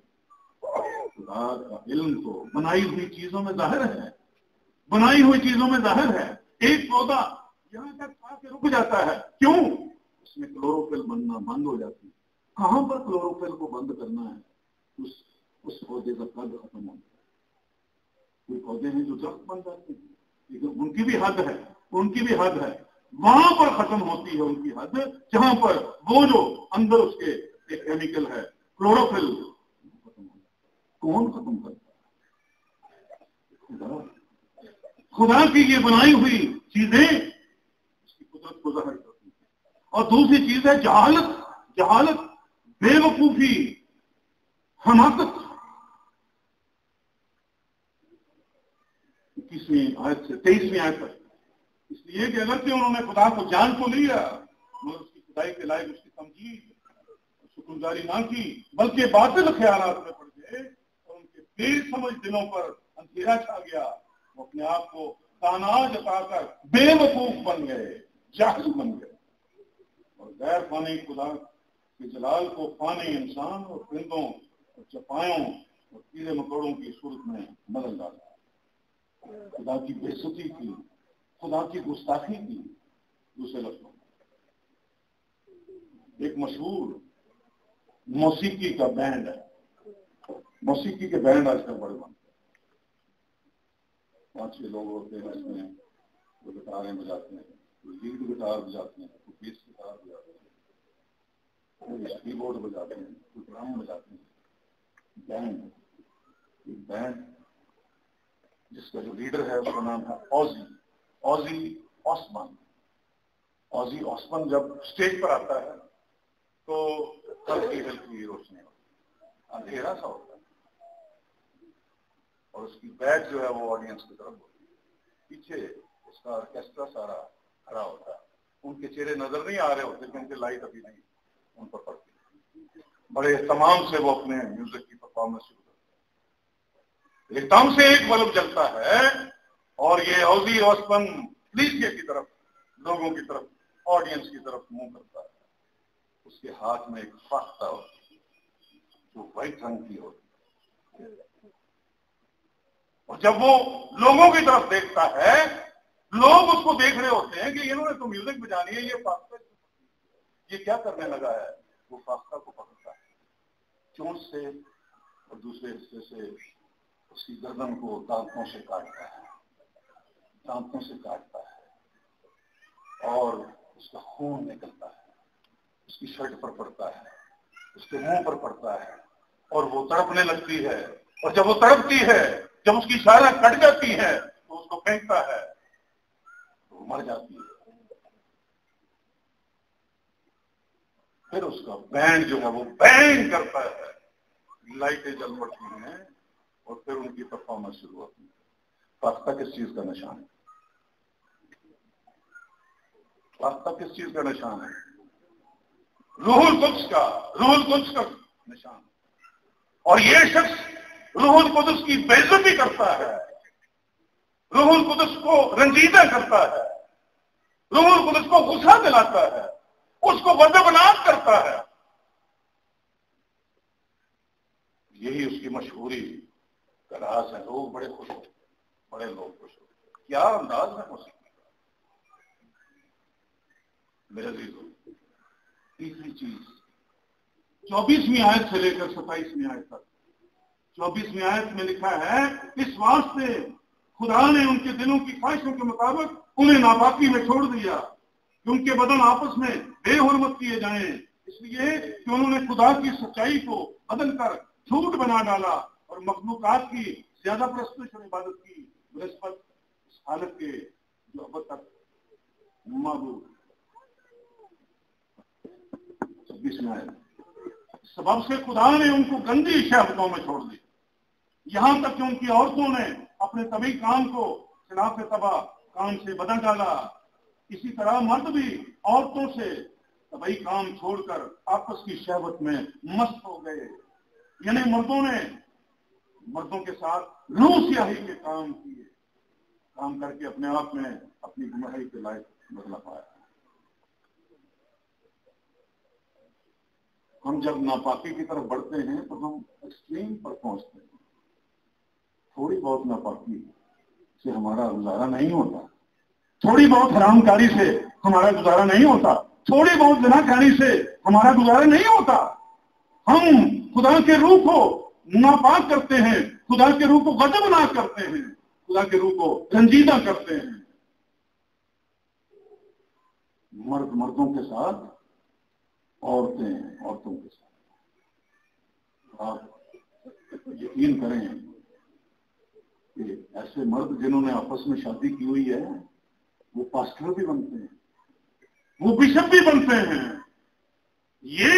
خدا کا علم تو بنائی ہوئی چیزوں میں ظاہر ہے، بنائی ہوئی چیزوں میں ظاہر ہے۔ ایک پودا یہاں تک آ کے رک جاتا ہے، کیوں؟ اس میں کلوروفل بننا بند ہو جاتی ہے۔ کہاں پر کلوروفل کو بند کرنا ہے؟ اس پودے کا قد ختم ہوتا ہے۔ کوئی پودے ہیں جو درخت بن جاتے ہیں، لیکن ان کی بھی حد ہے، ان کی بھی حد ہے۔ وہاں پر ختم ہوتی ہے ان کی حد جہاں پر وہ جو اندر اس کے ایک کیمیکل ہے کلوروفل ختم ہوتا ہے۔ کون ختم کرتا ہے؟ خدا کی یہ بنائی ہوئی چیزیں اس کی قدرت کو ظاہر کرتی ہیں۔ اور دوسری چیز ہے جہالت، بے وقوفی، حماقت۔ 21ویں آیت سے 23ویں آیت تک، اس لیے کہ اگرچہ انہوں نے خدا کو جان تو لیا مگر اس کی خدائی کے لائق اس کی تمجید شکرداری نہ کی، بلکہ باطل خیالات میں پڑ گئے اور ان کے بے سمجھ دلوں پر اندھیرا چھا گیا۔ وہ اپنے آپ کو دانا جتا کر بے وقوف بن گئے، جاہل بن گئے، اور غیر فانی خدا کے جلال کو فانی انسان اور پرندوں اور چپایوں اور کیڑے مکوڑوں کی صورت میں بدل ڈالا۔ خدا کی بے عزتی کی، خدا کی گستاخی کی۔ دوسرے لفظوں ایک مشہور موسیقی کا بینڈ ہے، موسیقی کے بینڈ آج کل بڑے بنتے ہیں، 5-6 لوگ ہوتے ہیں، اس میں وہ گٹاریں بجاتے ہیں، کوئی لیڈ گٹار بجاتے ہیں، کوئی بیس گٹار بجاتے ہیں، کوئی کی بورڈ بجاتے ہیں، کوئی ڈرم بجاتے ہیں۔ بینڈ، ایک بینڈ جس کا جو لیڈر ہے اس کا نام ہے اوزی آسبرن۔ اوزی آسبرن جب اسٹیج پر آتا ہے تو ہلکی ہلکی روشنی ہوتی ہے، اندھیرا سا ہوتا ہے، اور اس کی بیک جو ہے وہ آڈینس کی طرف ہوتی ہے، پیچھے اس کا آرکیسٹرا سارا کھڑا ہوتا ہے۔ ان کے چہرے نظر نہیں آ رہے ہوتے کیونکہ لائٹ ابھی نہیں ان پر پڑتی۔ بڑے اہتمام سے وہ اپنے میوزک کی پرفارمنس شروع کرتے ہیں۔ ایک دم سے ایک بلب جلتا ہے اور یہ اوزی آسبرن کلیسیا کی طرف، لوگوں کی طرف، آڈینس کی طرف منہ کرتا ہے۔ اس کے ہاتھ میں ایک فاختہ ہوتی ہے جو وائٹ رنگ کی ہوتی ہے، اور جب وہ لوگوں کی طرف دیکھتا ہے، لوگ اس کو دیکھ رہے ہوتے ہیں کہ انہوں نے تو میوزک بجانی ہے، یہ فاختہ یہ کیا کرنے لگا ہے؟ وہ فاختہ کو پکڑتا ہے چونچ سے اور دوسرے حصے سے اس کی گردن کو دانتوں سے کاٹتا ہے، دانتوں سے کاٹتا ہے، اور اس کا خون نکلتا ہے، اس کی شرٹ پر پڑتا ہے، اس کے منہ پر پڑتا ہے، اور وہ تڑپنے لگتی ہے، اور جب وہ تڑپتی ہے، جب اس کی شاخیں کٹ جاتی ہے تو اس کو پھینکتا ہے تو وہ مر جاتی ہے. پھر اس کا بینڈ جو ہے وہ بینڈ کرتا ہے، لائٹیں جل پڑتی ہیں اور پھر ان کی پرفارمنس شروع ہوتی ہے. فاختہ کس چیز کا نشان ہے؟ فاختہ کس چیز کا نشان ہے؟ روح القدس کا، روح القدس کا نشان. اور یہ شخص روح القدس کی بے عزتی کرتا ہے، روح القدس کو رنجیدہ کرتا ہے، روح القدس کو غصہ دلاتا ہے، اس کو غضبناک کرتا ہے. یہی اس کی مشہوری کا راز ہے. لوگ بڑے خوش ہوتے ہیں، بڑے لوگ خوش ہوتے ہیں. کیا انداز ہے موسیقی کا میرے عزیزو. تیسری چیز 24ویں آیت سے لے کر 27ویں آیت تک. 24ویں آیت میں لکھا ہے، اس واسطے خدا نے ان کے دلوں کی خواہشوں کے مطابق انہیں ناپاکی میں چھوڑ دیا کہ ان کے بدن آپس میں بے حرمت کیے جائیں، اس لیے کہ انہوں نے خدا کی سچائی کو بدل کر جھوٹ بنا ڈالا اور مخلوقات کی زیادہ پرستش اور عبادت کی نسبت اس حالت کے جو اب تک معبود. 26ویں آیت. سبب سے خدا نے ان کو گندی شہوتوں میں چھوڑ دی، یہاں تک کہ ان کی عورتوں نے اپنے طبی کام کو خلاف طبع کام سے بدل ڈالا. اسی طرح مرد بھی عورتوں سے طبی کام چھوڑ کر آپس کی شہوت میں مست ہو گئے. یعنی مردوں نے مردوں کے ساتھ روح سیاہی کے کام کیے، کام کر کے اپنے آپ میں اپنی گمراہی کے لائق بدلا پایا. ہم جب ناپاکی کی طرف بڑھتے ہیں تو ہم ایکسٹریم پر پہنچتے ہیں. تھوڑی بہت ناپاکی سے ہمارا گزارا نہیں ہوتا، تھوڑی بہت حرام کاری سے ہمارا گزارا نہیں ہوتا، تھوڑی بہت زنا کاری سے ہمارا گزارا نہیں ہوتا. ہم خدا کے روح کو ناپاک کرتے ہیں، خدا کے روح کو غضبناک کرتے ہیں، خدا کے روح کو رنجیدہ کرتے ہیں. مرد مردوں کے ساتھ، عورتیں عورتوں کے ساتھ. آپ یقین کریں کہ ایسے مرد جنہوں نے آپس میں شادی کی ہوئی ہے وہ پاسٹر بھی بنتے ہیں، وہ بشپ بھی بنتے ہیں. یہ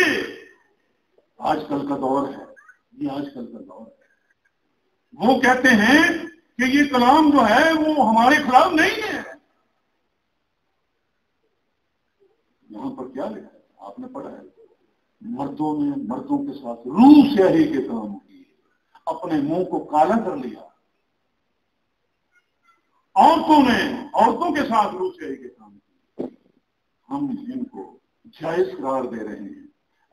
آج کل کا دور ہے، یہ آج کل کا دور ہے. وہ کہتے ہیں کہ یہ کلام جو ہے وہ ہمارے خلاف نہیں ہے. یہاں پر کیا لکھا ہے آپ نے پڑھا ہے؟ مردوں نے مردوں کے ساتھ روح سیاہی کے کام کیے، اپنے منہ کو کالا کر لیا. عورتوں نے عورتوں کے ساتھ روح سیاہی کے کام کیے. ہم ان کو جائز قرار دے رہے ہیں.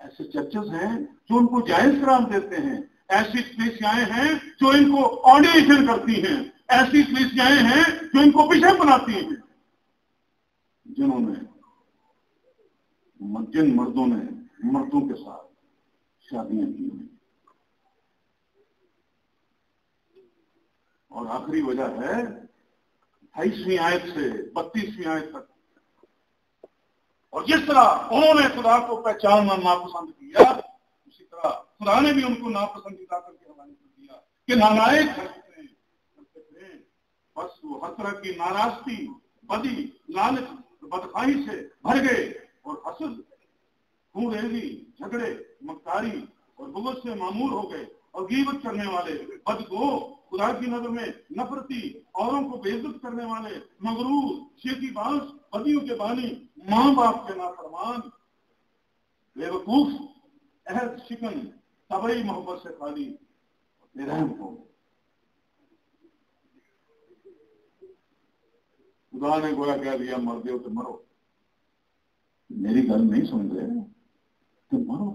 ایسے چرچز ہیں جو ان کو جائز قرار دیتے ہیں، ایسی کلیسیاں ہیں جو ان کو آرڈینیشن کرتی ہیں، ایسی کلیسیاں ہیں جو ان کو بشپ بناتی ہیں. جن مردوں نے مردوں کے ساتھ شادیاں کی ہیں. اور آخری وجہ ہے 28ویں آیت سے 32ویں آیت تک. اور جس طرح انہوں نے خدا کو پہچاننا ناپسند کیا، اسی طرح خدا نے بھی ان کو ناپسندیدہ کر کے حوالے کر دیا کہ نالائق کرتے تھے. بس وہ ہر طرح کی ناراضگی، بدی، لالچ، بدخواہی سے بھر گئے اور حسد، خون ریزی، جھگڑے، مکاری اور بغض سے معمور ہو گئے. اور غیبت کرنے والے، بدگو، خدا کی نظر میں نفرتی، اوروں کو بے عزت کرنے والے، مغرور، شیخی باز، بدیوں کے بانی، ماں باپ کے نافرمان، بے وقوف، عہد شکن، طبعی محبت سے خالی، بے رحم ہو. خدا نے گویا کہہ دیا مردے ہو تو مرو. میری گل نہیں سن رہے تو مرو.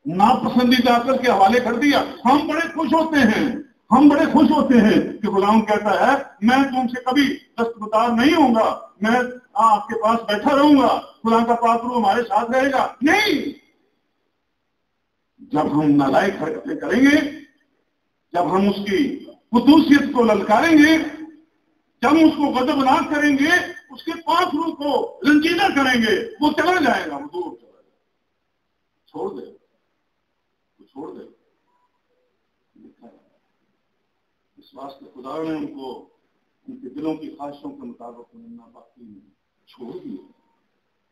ناپسندیدہ کر کے حوالے کر دیا. ہم بڑے خوش ہوتے ہیں، ہم بڑے خوش ہوتے ہیں کہ خدا کہتا ہے میں تم سے کبھی دستبردار نہیں ہوں گا، میں آپ کے پاس بیٹھا رہوں گا، خدا کا پاک روح ہمارے ساتھ رہے گا. نہیں، جب ہم نالائق حرکتیں کریں گے، جب ہم اس کی قدوسیت کو للکاریں گے، جب ہم اس کو غضبناک کریں گے، اس کے پاک روح کو سنجیدہ کریں گے وہ چلا جائے گا، وہ دور چلا جائے گا، چھوڑ دے، وہ چھوڑ دے. اس واسطے خدا نے ان کو ان کے دلوں کی خواہشوں کے مطابق ناپاکی میں چھوڑ دیا.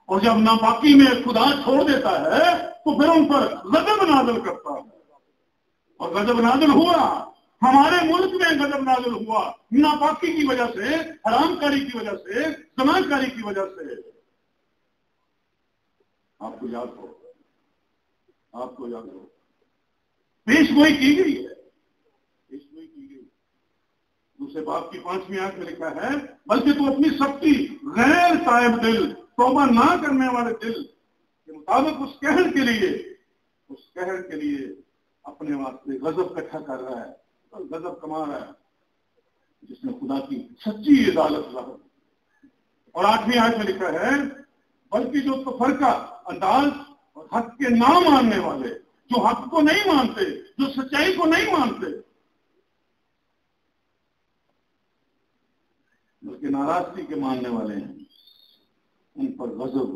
اور جب ناپاکی میں خدا چھوڑ دیتا ہے تو پھر ان پر غضب نازل کرتا ہے. اور غضب نازل ہوا، ہمارے ملک میں غضب نازل ہوا ناپاکی کی وجہ سے، حرام کاری کی وجہ سے، زنا کاری کی وجہ سے. آپ کو یاد ہو، آپ کو یاد ہو، پیش گوئی کی گئی ہے، پیش گوئی کی گئی. دوسرے باب کی 5ویں آیت میں لکھا ہے بلکہ تو اپنی سختی غیر تائب دل، توبہ نہ کرنے والے دل کے مطابق اس قہر کے لیے اپنے واسطے غضب اکٹھا کر رہا ہے اور غضب کما رہا ہے، جس نے خدا کی سچی عدالت ظاہر. اور 8ویں آیت میں لکھا ہے بلکہ جو تفرقہ انداز اور حق کے نہ ماننے والے، جو حق کو نہیں مانتے، جو سچائی کو نہیں مانتے بلکہ ناراضگی کے ماننے والے ہیں، ان پر غضب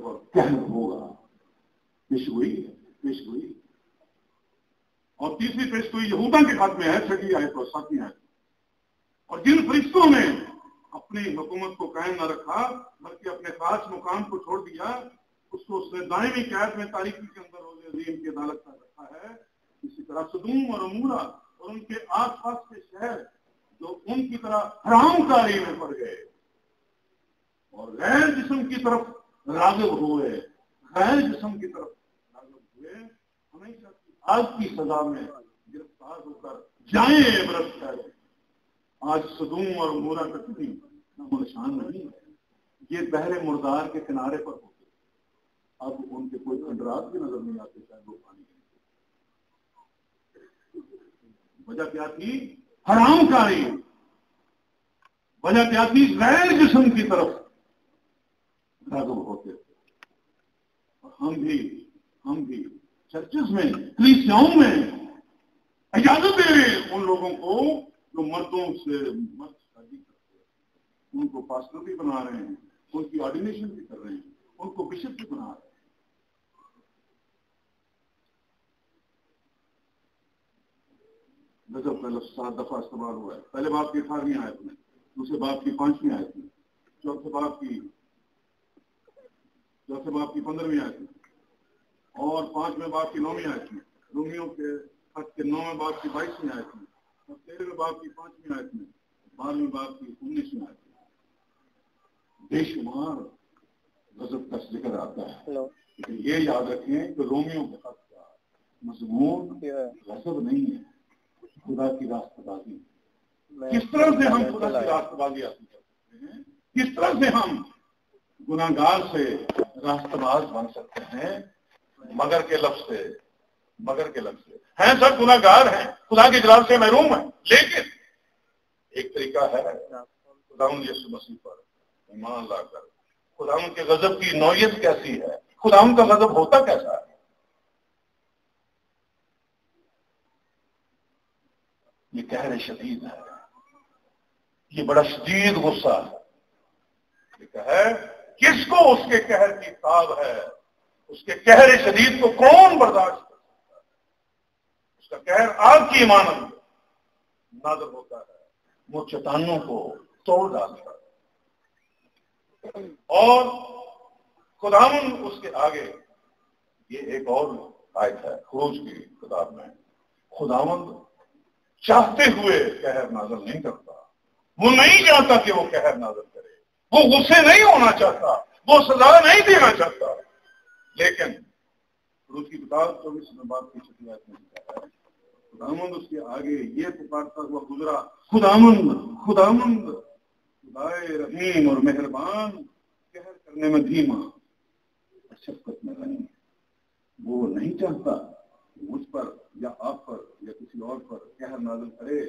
اور قہر ہوگا. پیشگوئی ہے، پیشگوئی. اور تیسری پیشگوئی یہودا کے خاتمے ہے 6 آیت اور 7 آیت. اور جن فرشتوں نے اپنی حکومت کو قائم نہ رکھا بلکہ اپنے خاص مقام کو چھوڑ دیا، اس کو اس نے دائمی قید میں تاریکی کے اندر روز عظیم کی عدالت میں رکھا ہے. اسی طرح سدوم اور عمورہ اور ان کے آس پاس کے شہر جو ان کی طرح حرام کاری میں پڑ گئے اور غیر جسم کی طرف راغب ہوئے، ہمیشہ کی آگ کی سزا میں گرفتار ہو کر جائیں عبرت کریں. آج سدوم اور عمورہ کا کوئی نام و نشان نہیں ہے. یہ بحر مردار کے کنارے پر ہوتے، اب ان کے کوئی کھنڈرات بھی نظر نہیں آتے شاید وہ پانی کے. وجہ کیا تھی؟ حرام کاری. وجہ کیا تھی؟ غیر جسم کی طرف راغب ہوتے تھے. اور ہم بھی چرچز میں، کلیسیاؤں میں اجازت دے رہے ہیں ان لوگوں کو جو مردوں سے مرد شادی کرتے ہیں، ان کو پاسٹر بھی بنا رہے ہیں، ان کی آرڈینیشن بھی کر رہے ہیں، ان کو بشپ بھی بنا رہے ہیں. غضب کا لفظ 7 دفعہ استعمال ہوا ہے. پہلے باب کی 18ویں آیت میں، دوسرے باب کی 5ویں آیت میں، چوتھے باب کی 15ویں آیت میں، اور 5ویں باب کی 9ویں آیت میں، رومیوں کے خط کے 9ویں باب کی 22ویں آیت میں، اور 13ویں باب کی 5ویں آیت میں، 12ویں باب کی 19ویں آیت میں. بے شمار غضب کا ذکر آتا ہے. لیکن یہ یاد رکھیں کہ رومیوں کے خط کا مضمون غضب نہیں ہے، خدا کی راست بازی. کس طرح سے ہم خدا کی راست بازی حاصل کر سکتے ہیں؟ کس طرح سے ہم گناہگار سے راست باز بن سکتے ہیں؟ مگر کے لفظ سے ہیں. سب گناہگار ہیں، خدا کے جلال سے محروم ہیں، لیکن ایک طریقہ ہے خداوند یسوع مسیح پر ایمان لا کر. خداوند کے غضب کی نوعیت کیسی ہے؟ خداوند کا غضب ہوتا کیسا ہے؟ یہ قہر شدید ہے، یہ بڑا شدید غصہ ہے. کس کو اس کے قہر کی تاب ہے؟ اس کے قہر شدید کو کون برداشت کر سکتا ہے؟ اس کا قہر آگ کی مانند نازل ہوتا ہے، وہ چٹانوں کو توڑ ڈالتا ہے. اور خداوند اس کے آگے، یہ ایک اور آیت ہے خروج کی کتاب میں، خداوند چاہتے ہوئے قہر نازل نہیں کرتا. وہ نہیں چاہتا کہ وہ قہر نازل کرے، وہ غصے نہیں ہونا چاہتا، وہ سزا نہیں دینا چاہتا. لیکن خروج کی کتاب 24 باب کی 6 آیت میں لکھا ہے خداوند اس کے آگے یہ پکارتا ہوا گزرا، خداوند خدائے رحیم اور مہربان، قہر کرنے میں دھیما، شفقت میں نہیں. وہ نہیں چاہتا مجھ پر یا آپ پر یا کسی اور پر قہر نازل کرے.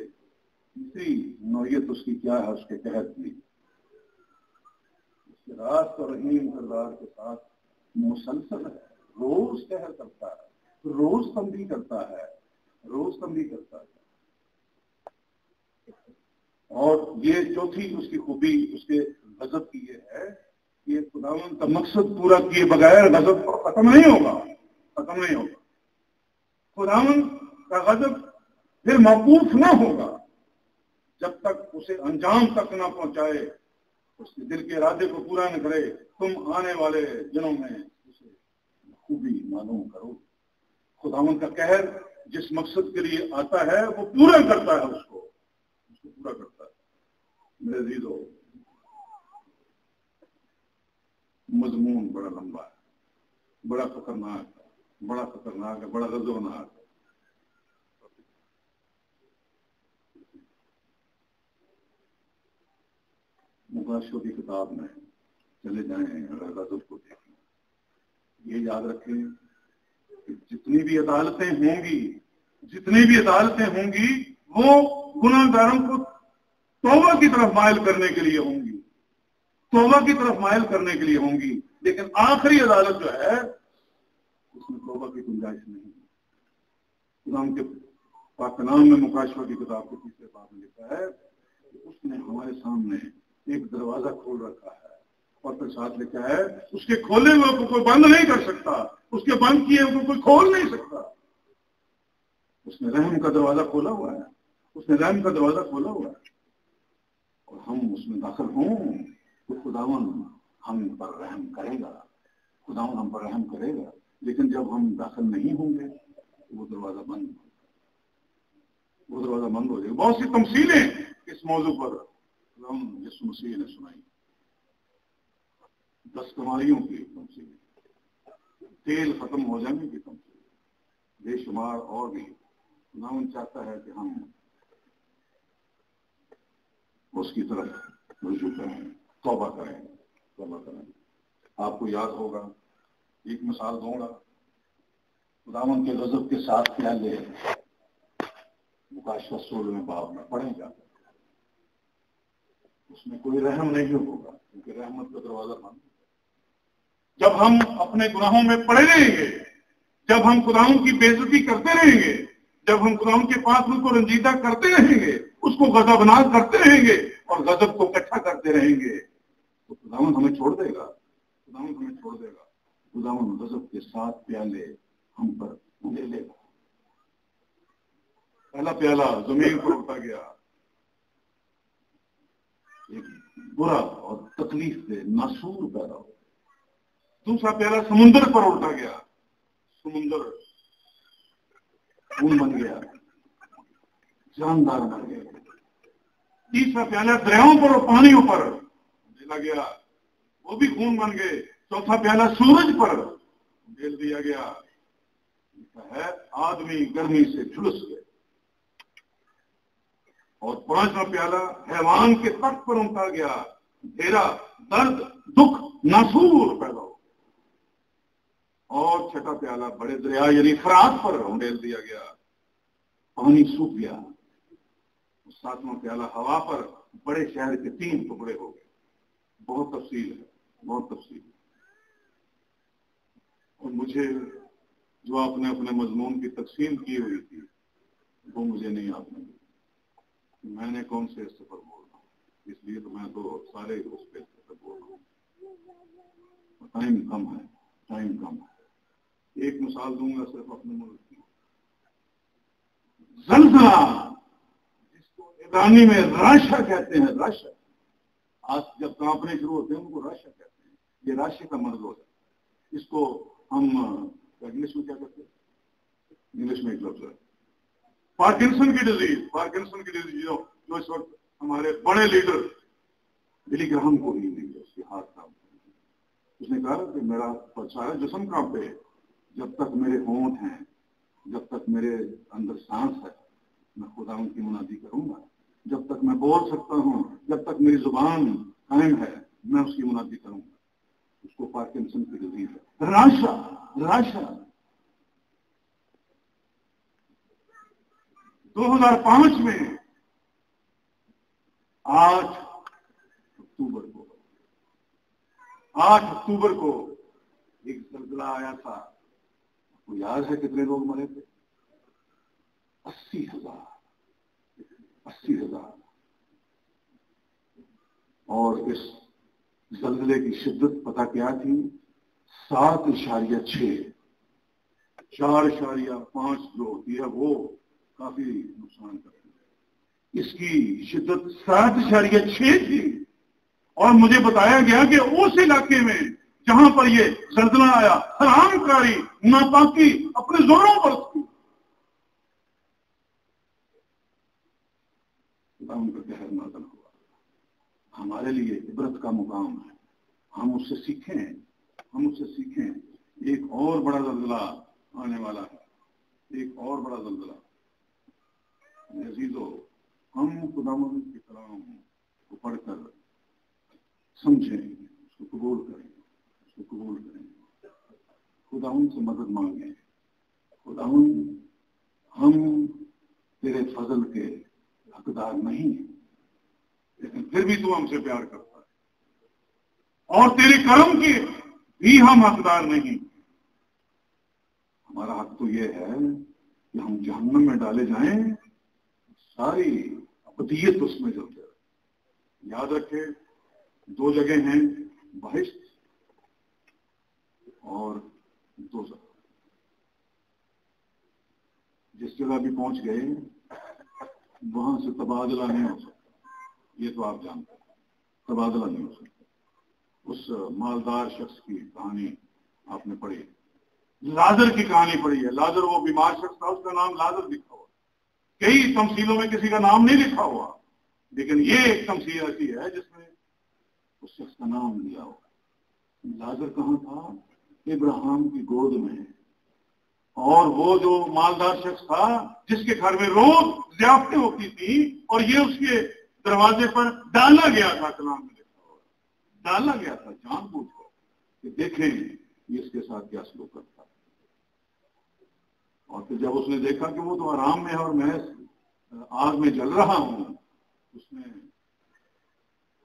تیسری نوعیت اس کی کیا ہے؟ اس کے قہر کی اس کے راست اور رحیم کردار کے ساتھ مسلسل ہے. روز قہر کرتا ہے، روز تنبیہ کرتا ہے. اور یہ چوتھی اس کی خوبی اس کے غضب کی یہ ہے خداوند کا مقصد پورا کیے بغیر غضب ختم نہیں ہوگا، ختم نہیں ہوگا۔ خداوند کا غضب پھر موقوف نہ ہوگا جب تک اسے انجام تک نہ پہنچائے، اس کے دل کے ارادے کو پورا نہ کرے۔ تم آنے والے دنوں میں اسے خوبی معلوم کرو۔ خداوند کا قہر جس مقصد کے لیے آتا ہے وہ پورا کرتا ہے، اس کو پورا کرتا ہے۔ میرے عزیزو، مضمون بڑا لمبا ہے، بڑا خطرناک ہے، بڑا خطرناک ہے، بڑا غضبناک ہے۔ مغاشوں کی کتاب میں چلے جائیں اگر غضب کو دیکھیں، یہ یاد رکھیں کہ جتنی بھی عدالتیں ہوں گی وہ گناہ گاروں کو توبہ کی طرف مائل کرنے کے لیے ہوں گی، توبہ کی طرف مائل کرنے کے لیے ہوں گی، لیکن آخری عدالت جو ہے اس میں توبہ کی گنجائش نہیں ہے۔ قرآن کے پاک کلام میں مکاشفہ کی کتاب کے تیسرے باب میں لکھا ہے کہ اس نے ہمارے سامنے ایک دروازہ کھول رکھا ہے، اور پھر ساتھ لکھا ہے اس کے کھولے ہوئے کو کوئی بند نہیں کر سکتا، اس کے بند کیے ہوئے کو کوئی کھول نہیں سکتا۔ اس نے رحم کا دروازہ کھولا ہوا ہے، اس نے رحم کا دروازہ کھولا ہوا ہے، اور ہم اس میں داخل ہوں تو خداوند ہم پر رحم کرے گا، خداوند ہم پر رحم کرے گا۔ لیکن جب ہم داخل نہیں ہوں گے تو وہ دروازہ بند ہو جائے گا۔ بہت سی تمثیلیں اس موضوع پر ہم یسوع مسیح نے سنائی، 10 کماریوں کی تمثیل، تیل ختم ہو جانے کی تمثیل، بے شمار اور بھی۔ خداوند چاہتا ہے کہ ہم اس کی طرف رجوع کریں، توبہ کریں۔ آپ کو یاد ہوگا، ایک مثال دوں گا، خداوند کے غضب کے 7 پیالے مکاشفہ 16 باب میں پڑھیں گا، اس میں کوئی رحم نہیں ہوگا کیونکہ رحمت کا دروازہ بند۔ جب ہم اپنے گناہوں میں پڑے رہیں گے، جب ہم خداوند کی بے عزتی کرتے رہیں گے، جب ہم خداوند کے پاس ان کو رنجیدہ کرتے رہیں گے، اس کو غضبناک کرتے رہیں گے اور غضب کو اکٹھا کرتے رہیں گے، تو خداوند ہمیں چھوڑ دے گا، خداوند غضب کے 7 پیالے ہم پر لے لے گا۔ پہلا پیالہ زمین پر اٹھا گیا، ایک برا اور تکلیف دہ ناسور پیدا ہو۔ دوسرا پیالہ سمندر پر اٹھا گیا، سمندر خون بن گیا، جاندار بن گیا۔ تیسرا پیالہ دریاؤں پر اور پانیوں پر ڈالا گیا، وہ بھی خون بن گئے۔ چوتھا پیالہ سورج پر ڈال دیا گیا، ہے آدمی گرمی سے جھلس گئے۔ اور 5واں پیالہ حیوان کے تخت پر اٹھا گیا، ڈھیرا درد دکھ ناسور پیدا ہو۔ اور 6واں پیالہ بڑے دریا یعنی فرات پر ڈال دیا گیا، پانی سوکھ گیا۔ 7واں پیالہ ہوا پر بڑے شہر کے 3 ٹکڑے ہو گئے۔ بہت تفصیل ہے۔ اور مجھے جو آپ نے اپنے مضمون کی تقسیم کی ہوئی تھی وہ مجھے نہیں آپ نے دی، میں نے کون سے حصے پر بول رہا ہوں، اس لیے تو میں تو سارے اس پہ بول رہا ہوں۔ ٹائم کم ہے۔ ایک مثال دوں گا صرف اپنے ملک کی، زلزلہ، جس کو عبرانی میں راشا کہتے ہیں۔ راشا، آج جب کانپنے شروع ہوتے ہیں ان کو راشا کہتے ہیں۔ یہ راشا کا مرض ہوتا ہے، اس کو ہم انگلش میں کیا کہتے ہیں؟ انگلش میں ایک لفظ ہے پارکنسن کی ڈیزیز، جو اس وقت ہمارے بڑے لیڈر بلی گراہم کو ہی نہیں ہے، اس کے ہاتھ کام۔ اس نے کہا کہ میرا سارا جسم کانپے، جب تک میرے ہونٹ ہیں، جب تک میرے اندر سانس ہے، میں خداوند کی منادی کروں گا۔ جب تک میں بول سکتا ہوں، جب تک میری زبان قائم ہے، میں اس کی منادی کروں گا۔ اس کو پارکنسن کی ڈیزیز ہے، راشا۔ 2005 میں 8 اکتوبر کو ایک زلزلہ آیا تھا، آپ کو یاد ہے کتنے لوگ مرے تھے؟ 80,000۔ اور اس زلزلے کی شدت پتہ کیا تھی؟ 7.6 4.5 جو ہوتی ہے وہ کافی نقصان کرتی ہے، اس کی شدت 7.6 تھی، اور مجھے بتایا گیا کہ اس علاقے میں جہاں پر یہ زلزلہ آیا حرام کاری ناپاکی اپنے زوروں پر تھی، ان کا قہر نازل ہوا۔ ہمارے لیے عبرت کا مقام ہے، ہم اس سے سیکھیں، ایک اور بڑا زلزلہ آنے والا ہے، ایک اور بڑا زلزلہ۔ عزیزو، ہم خداوند کے کلام کو پڑھ کر سمجھیں، اس کو قبول کریں، خداوند سے مدد مانگیں۔ خداوند، ہم تیرے فضل کے حقدار نہیں ہیں، لیکن پھر بھی تو ہم سے پیار کرتا ہے، اور تیرے کرم کی بھی ہم حقدار نہیں۔ ہمارا حق تو یہ ہے کہ ہم جہنم میں ڈالے جائیں، ساری ابدیت اس میں جلتے رہے۔ یاد رکھے 2 جگہ ہیں، بہشت اور دوزخ۔ جس جگہ بھی پہنچ گئے وہاں سے تبادلہ نہیں ہو سکتا، یہ تو آپ جانتے ہیں، تبادلہ نہیں ہو سکتا۔ اس مالدار شخص کی کہانی آپ نے پڑھی، لازر کی کہانی پڑھی ہے۔ لازر وہ بیمار شخص تھا، اس کا نام لازر لکھا ہوا، کئی تمثیلوں میں کسی کا نام نہیں لکھا ہوا، لیکن یہ ایک تمثیل ایسی ہے جس میں اس شخص کا نام لیا ہوا۔ لازر کہاں تھا؟ ابراہیم کی گود میں، اور وہ جو مالدار شخص تھا جس کے گھر میں روز ضیافتیں ہوتی تھی، اور یہ اس کے دروازے پر ڈالا گیا تھا، کلام میں لکھا ہوا، ڈالا گیا تھا جان بوجھ کر کہ دیکھیں یہ اس کے ساتھ کیا سلوک کرتا ہے۔ اور پھر جب اس نے دیکھا کہ وہ تو آرام میں ہے اور میں آگ میں جل رہا ہوں، اس نے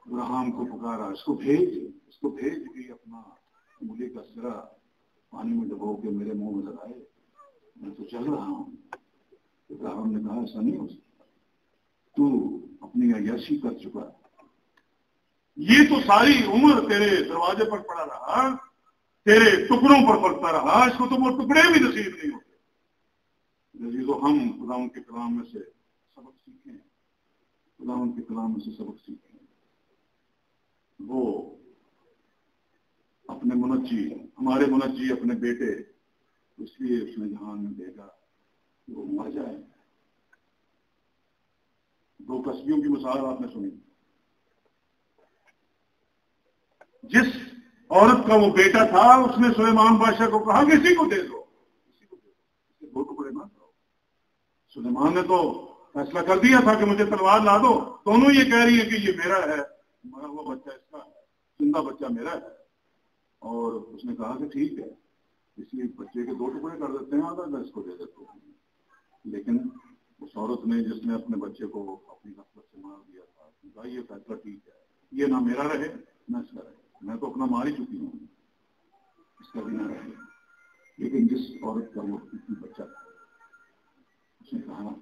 ابراہیم کو پکارا، اس کو بھیج کہ اپنا انگلی کا سرا پانی میں ڈبو کے میرے منہ میں لگائے، میں تو چل رہا ہوں۔ ابراہیم نے کہا ایسا نہیں ہو سکتا، تو اپنی عیاشی کر چکا ہے، یہ تو ساری عمر تیرے دروازے پر پڑا رہا، تیرے ٹکڑوں پر پڑتا رہا، اس کو تو وہ ٹکڑے بھی نصیب نہیں ہوتے۔ عزیزو، ہم خداوند کے کلام میں سے سبق سیکھیں، خداوند کے کلام میں سے سبق سیکھیں۔ وہ اپنے منجی، ہمارے منجی اپنے بیٹے اس لیے اس نے جہان میں بھیجا کہ وہ مر جائے۔ 2 کسبیوں کی مثال آپ نے سنی، جس عورت کا وہ بیٹا تھا اس نے سلیمان بادشاہ کو کہا کسی کو دے دو، اس کے 2 ٹکڑے نہ کرو۔ سلیمان نے تو فیصلہ کر دیا تھا کہ مجھے تلوار لا دو، دونوں یہ کہہ رہی ہے کہ یہ میرا ہے، مرا ہوا بچہ اس کا ہے، زندہ بچہ میرا ہے۔ اور اس نے کہا کہ ٹھیک ہے، اس لیے بچے کے 2 ٹکڑے کر دیتے ہیں، آدھا میں اس کو دے دیتا ہوں۔ لیکن اس عورت نے، جس نے اپنے بچے کو اپنی غفلت سے مار دیا تھا، کہا یہ فیصلہ ٹھیک ہے، یہ نہ میرا رہے نہ اس کا رہے، میں تو اپنا مار ہی چکی ہوں، اس کا بھی نہ رہے۔ لیکن جس عورت کا وہ بچہ تھا، اس نے کہا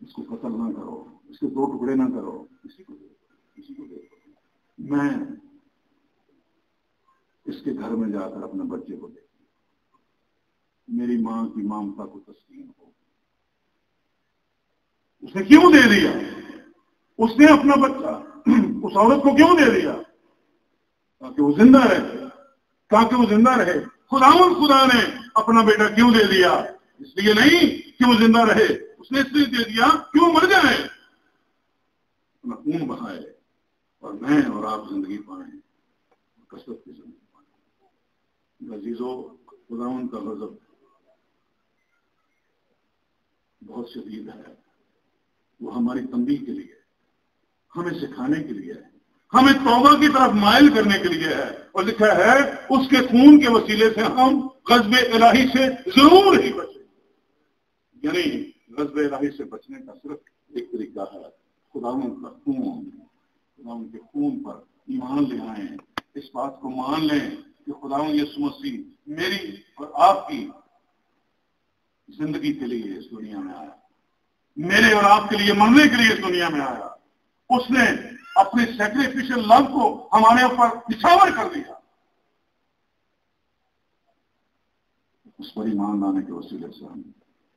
اس کو قتل نہ کرو، اس کے 2 ٹکڑے نہ کرو، کسی کو دے دو، میں اس کے گھر میں جا کر اپنے بچے کو دے، میری ماں کی ممتا کو تسلیم ہو۔ اس نے کیوں دے دیا؟ اس نے اپنا بچہ اس عورت کو کیوں دے دیا؟ تاکہ وہ زندہ رہے، خدا نے اپنا بیٹا کیوں دے دیا؟ اس لیے نہیں کہ وہ زندہ رہے، اس نے اس لیے دے دیا کہ وہ مر جائے، اپنا خون بہائے، اور میں اور آپ زندگی پائیں، کثرت کی زندگی پائیں۔ عزیزو، خداوند کا غضب بہت شدید ہے، وہ ہماری تنبیہ کے لیے، ہمیں سکھانے کے لیے، ہمیں توبہ کی طرف مائل کرنے کے لیے ہے، اور لکھا ہے اس کے خون کے وسیلے سے ہم غضب الہی سے ضرور ہی بچیں۔ یعنی غضب الہی سے بچنے کا صرف ایک طریقہ ہے، خداوند کا خون، خداوند کے خون پر ایمان لے آئیں، اس بات کو مان لیں کہ خداوند یسوع مسیح میری اور آپ کی زندگی کے لیے اس دنیا میں آیا، میرے اور آپ کے لیے مرنے کے لیے اس دنیا میں آیا، اس نے اپنے سیکریفیشل لو کو ہمارے اوپر نچھاور کر دیا، اس پر ایمان لانے کے وسیلے سے ہم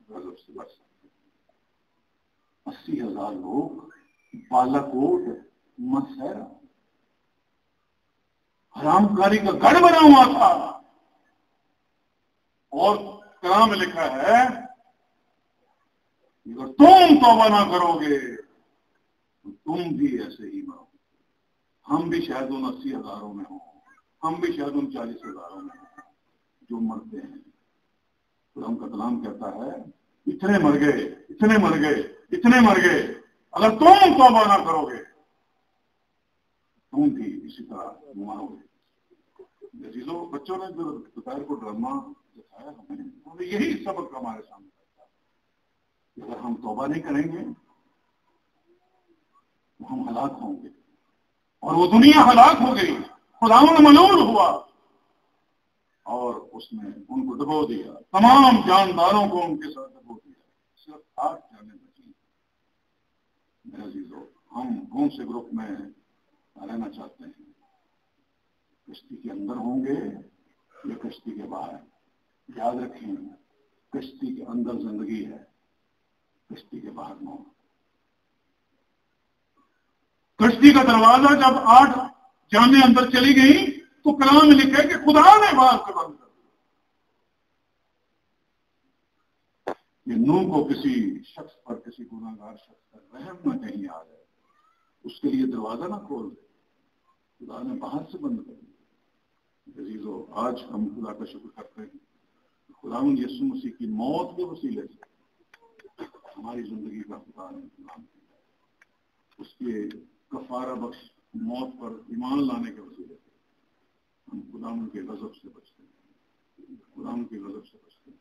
غضب سے بچ سکتے ہیں۔ 80,000 لوگ بالاکوٹ مسحرہ حرام کاری کا گڑھ بنا ہوا تھا، اور کلام میں لکھا ہے اگر تم توبہ نہ کرو گے تو تم بھی ایسے ہی مرو گے۔ ہم بھی شاید ان 80,000 میں ہوں، ہم بھی شاید ان 40,000 میں ہوں جو مرتے ہیں۔ تو ہم کا کلام کہتا ہے اتنے مر گئے، اتنے مر گئے، اتنے مر گئے، اگر تم توبہ نہ کرو گے تم بھی اسی طرح مرو گے۔ عزیزو، بچوں نے جو دوپہر کو ڈرامہ دکھایا ہمیں، انہوں نے یہی سبق ہمارے سامنے رکھا کہ اگر ہم توبہ نہیں کریں گے تو ہم ہلاک ہوں گے، اور وہ دنیا ہلاک ہو گئی، خداوند ملعون ہوا اور اس نے ان کو ڈبو دیا، تمام جانداروں کو ان کے ساتھ ڈبو دیا، صرف 8 جانیں بچی۔ میرے عزیزو، ہم کون سے گروپ میں رہنا چاہتے ہیں؟ کشتی کے اندر ہوں گے یا کشتی کے باہر؟ یاد رکھیں، کشتی کے اندر زندگی ہے، کشتی کے باہر موت۔ کشتی کا دروازہ جب 8 جانیں اندر چلی گئی تو کلام میں لکھا ہے کہ خدا نے باہر سے بند کر دیا۔ یہ نوح کو کسی شخص پر، کسی گناہگار شخص پر رحم نہ کہیں آ جائے، اس کے لیے دروازہ نہ کھول دے، خدا نے باہر سے بند کر دیا۔ عزیزو، آج ہم خدا کا شکر کرتے ہیں، خداوند یسوع مسیح کی موت کے وسیلے سے ہماری زندگی کا خدا نے انتظام کیا، اس کے کفارہ بخش موت پر ایمان لانے کے وسیلے سے ہم خداوند کے غضب سے بچتے ہیں، خداوند کے غضب سے بچتے ہیں۔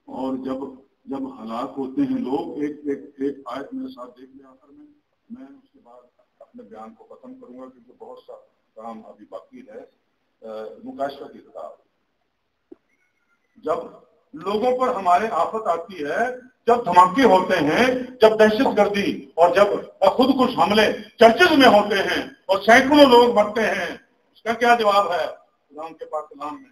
اور جب ہلاک ہوتے ہیں لوگ، ایک آیت میرے ساتھ دیکھ لیں آخر میں اس کے بعد اپنے بیان کو ختم کروں گا کیونکہ بہت سا کام ابھی باقی ہے۔ مکاشفہ کی کتاب، جب لوگوں پر ہمارے آفت آتی ہے، جب دھماکے ہوتے ہیں، جب دہشت گردی اور جب خود کش حملے چرچز میں ہوتے ہیں اور سینکڑوں لوگ مرتے ہیں، اس کا کیا جواب ہے خدا کے پاک کلام میں؟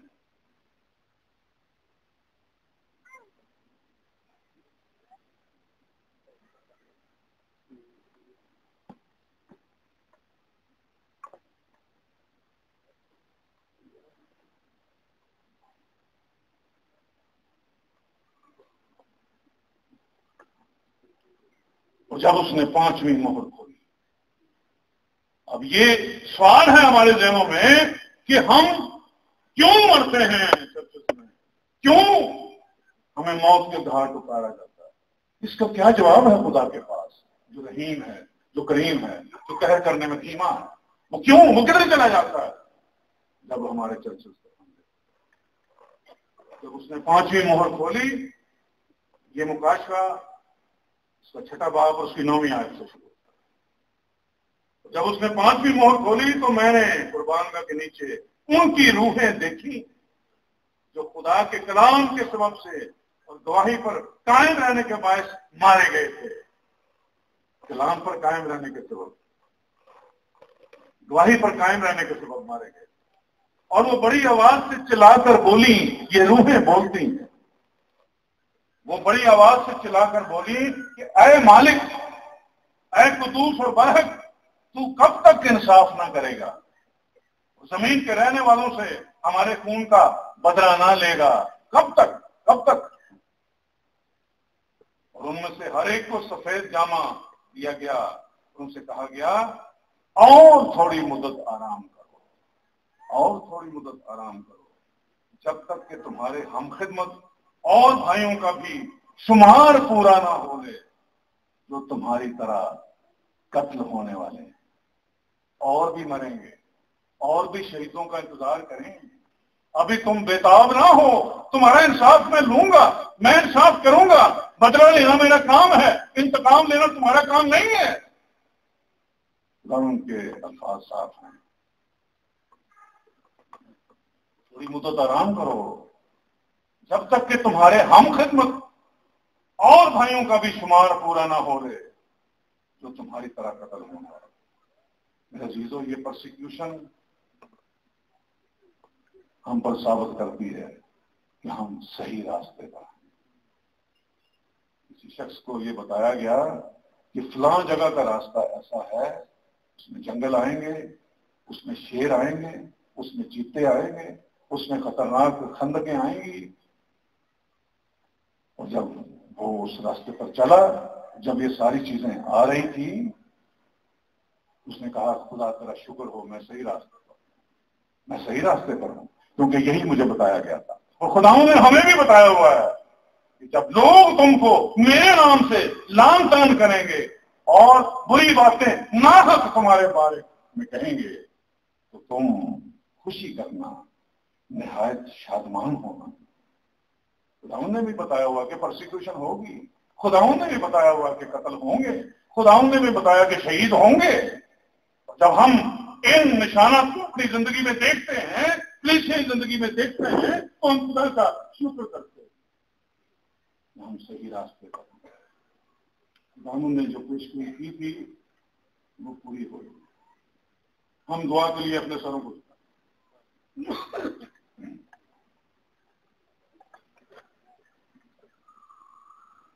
اور جب اس نے 5ویں مہر کھولی، اب یہ سوال ہے ہمارے ذہنوں میں کہ ہم کیوں مرتے ہیں چرچز میں، کیوں ہمیں موت کے گھاٹ اتارا جاتا ہے؟ اس کا کیا جواب ہے خدا کے پاس، جو رحیم ہے، جو کریم ہے، جو قہر کرنے میں دھیما ہے؟ وہ کیوں، وہ کدھر چلا جاتا ہے جب ہمارے چرچز جب اس نے 5ویں مہر کھولی؟ یہ مکاشفہ اس کا 6واں باب اور اس کی 9ویں آیت سے شروع ہوتا ہے۔ جب اس نے 5ویں مہر کھولی تو میں نے قربان گاہ کے نیچے ان کی روحیں دیکھی جو خدا کے کلام کے سبب سے اور گواہی پر قائم رہنے کے باعث مارے گئے تھے۔ کلام پر قائم رہنے کے سبب، گواہی پر قائم رہنے کے سبب مارے گئے، اور وہ بڑی آواز سے چلا کر بولی، یہ روحیں بولتی ہیں، وہ بڑی آواز سے چلا کر بولی کہ اے مالک، اے قدوس اور برحق، تو کب تک انصاف نہ کرے گا؟ زمین کے رہنے والوں سے ہمارے خون کا بدلہ نہ لے گا؟ کب تک، کب تک؟ اور ان میں سے ہر ایک کو سفید جامہ دیا گیا، ان سے کہا گیا اور تھوڑی مدت آرام کرو، اور تھوڑی مدت آرام کرو، جب تک کہ تمہارے ہم خدمت اور بھائیوں کا بھی شمار پورا نہ ہو لے جو تمہاری طرح قتل ہونے والے ہیں، اور بھی مریں گے، اور بھی شہیدوں کا انتظار کریں گے۔ ابھی تم بےتاب نہ ہو، تمہارا انصاف میں لوں گا، میں انصاف کروں گا، بدلہ لینا میرا کام ہے، انتقام لینا تمہارا کام نہیں ہے۔ ان کے الفاظ صاف ہیں، تھوڑی مدت آرام کرو جب تک کہ تمہارے ہم خدمت اور بھائیوں کا بھی شمار پورا نہ ہو رہے جو تمہاری طرح قتل ہونا ہے۔ میرے عزیزوں، یہ پرسیکیوشن ہم پر ثابت کرتی ہے کہ ہم صحیح راستے پر ہیں۔ کسی شخص کو یہ بتایا گیا کہ فلاں جگہ کا راستہ ایسا ہے، اس میں جنگل آئیں گے، اس میں شیر آئیں گے، اس میں چیتے آئیں گے، اس میں خطرناک خندقیں آئیں گی، اور جب وہ اس راستے پر چلا، جب یہ ساری چیزیں آ رہی تھی، اس نے کہا خدا تیرا شکر ہو، میں صحیح راستے پر ہوں، میں صحیح راستے پر ہوں، کیونکہ یہی مجھے بتایا گیا تھا۔ اور خداؤں نے ہمیں بھی بتایا ہوا ہے کہ جب لوگ تم کو میرے نام سے لان تان کریں گے اور بری باتیں ناحق تمہارے بارے میں کہیں گے تو تم خوشی کرنا، نہایت شادمان ہونا۔ خداؤں نے بھی بتایا ہوا کہ پرسیکیوشن ہوگی، خداؤں نے بھی بتایا ہوا کہ قتل ہوں گے، خداؤں نے بھی بتایا کہ شہید ہوں گے۔ جب ہم ان نشانات کو اپنی زندگی میں دیکھتے ہیں، کلیشے زندگی میں دیکھتے ہیں، تو ہم خدا کا شکر کرتے ہیں، ہم صحیح راستے پر ہیں۔ خداؤں نے جو پیشگوئی کی تھی وہ پوری ہوئی۔ ہم دعا کے لیے اپنے سروں کو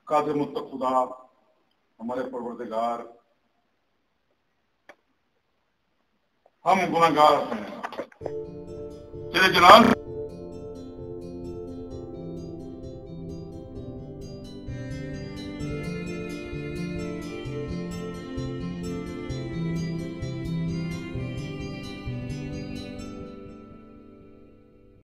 قادر مطلق خدا، ہمارے پروردگار، ہم گناہگار ہیں، تیرے جلال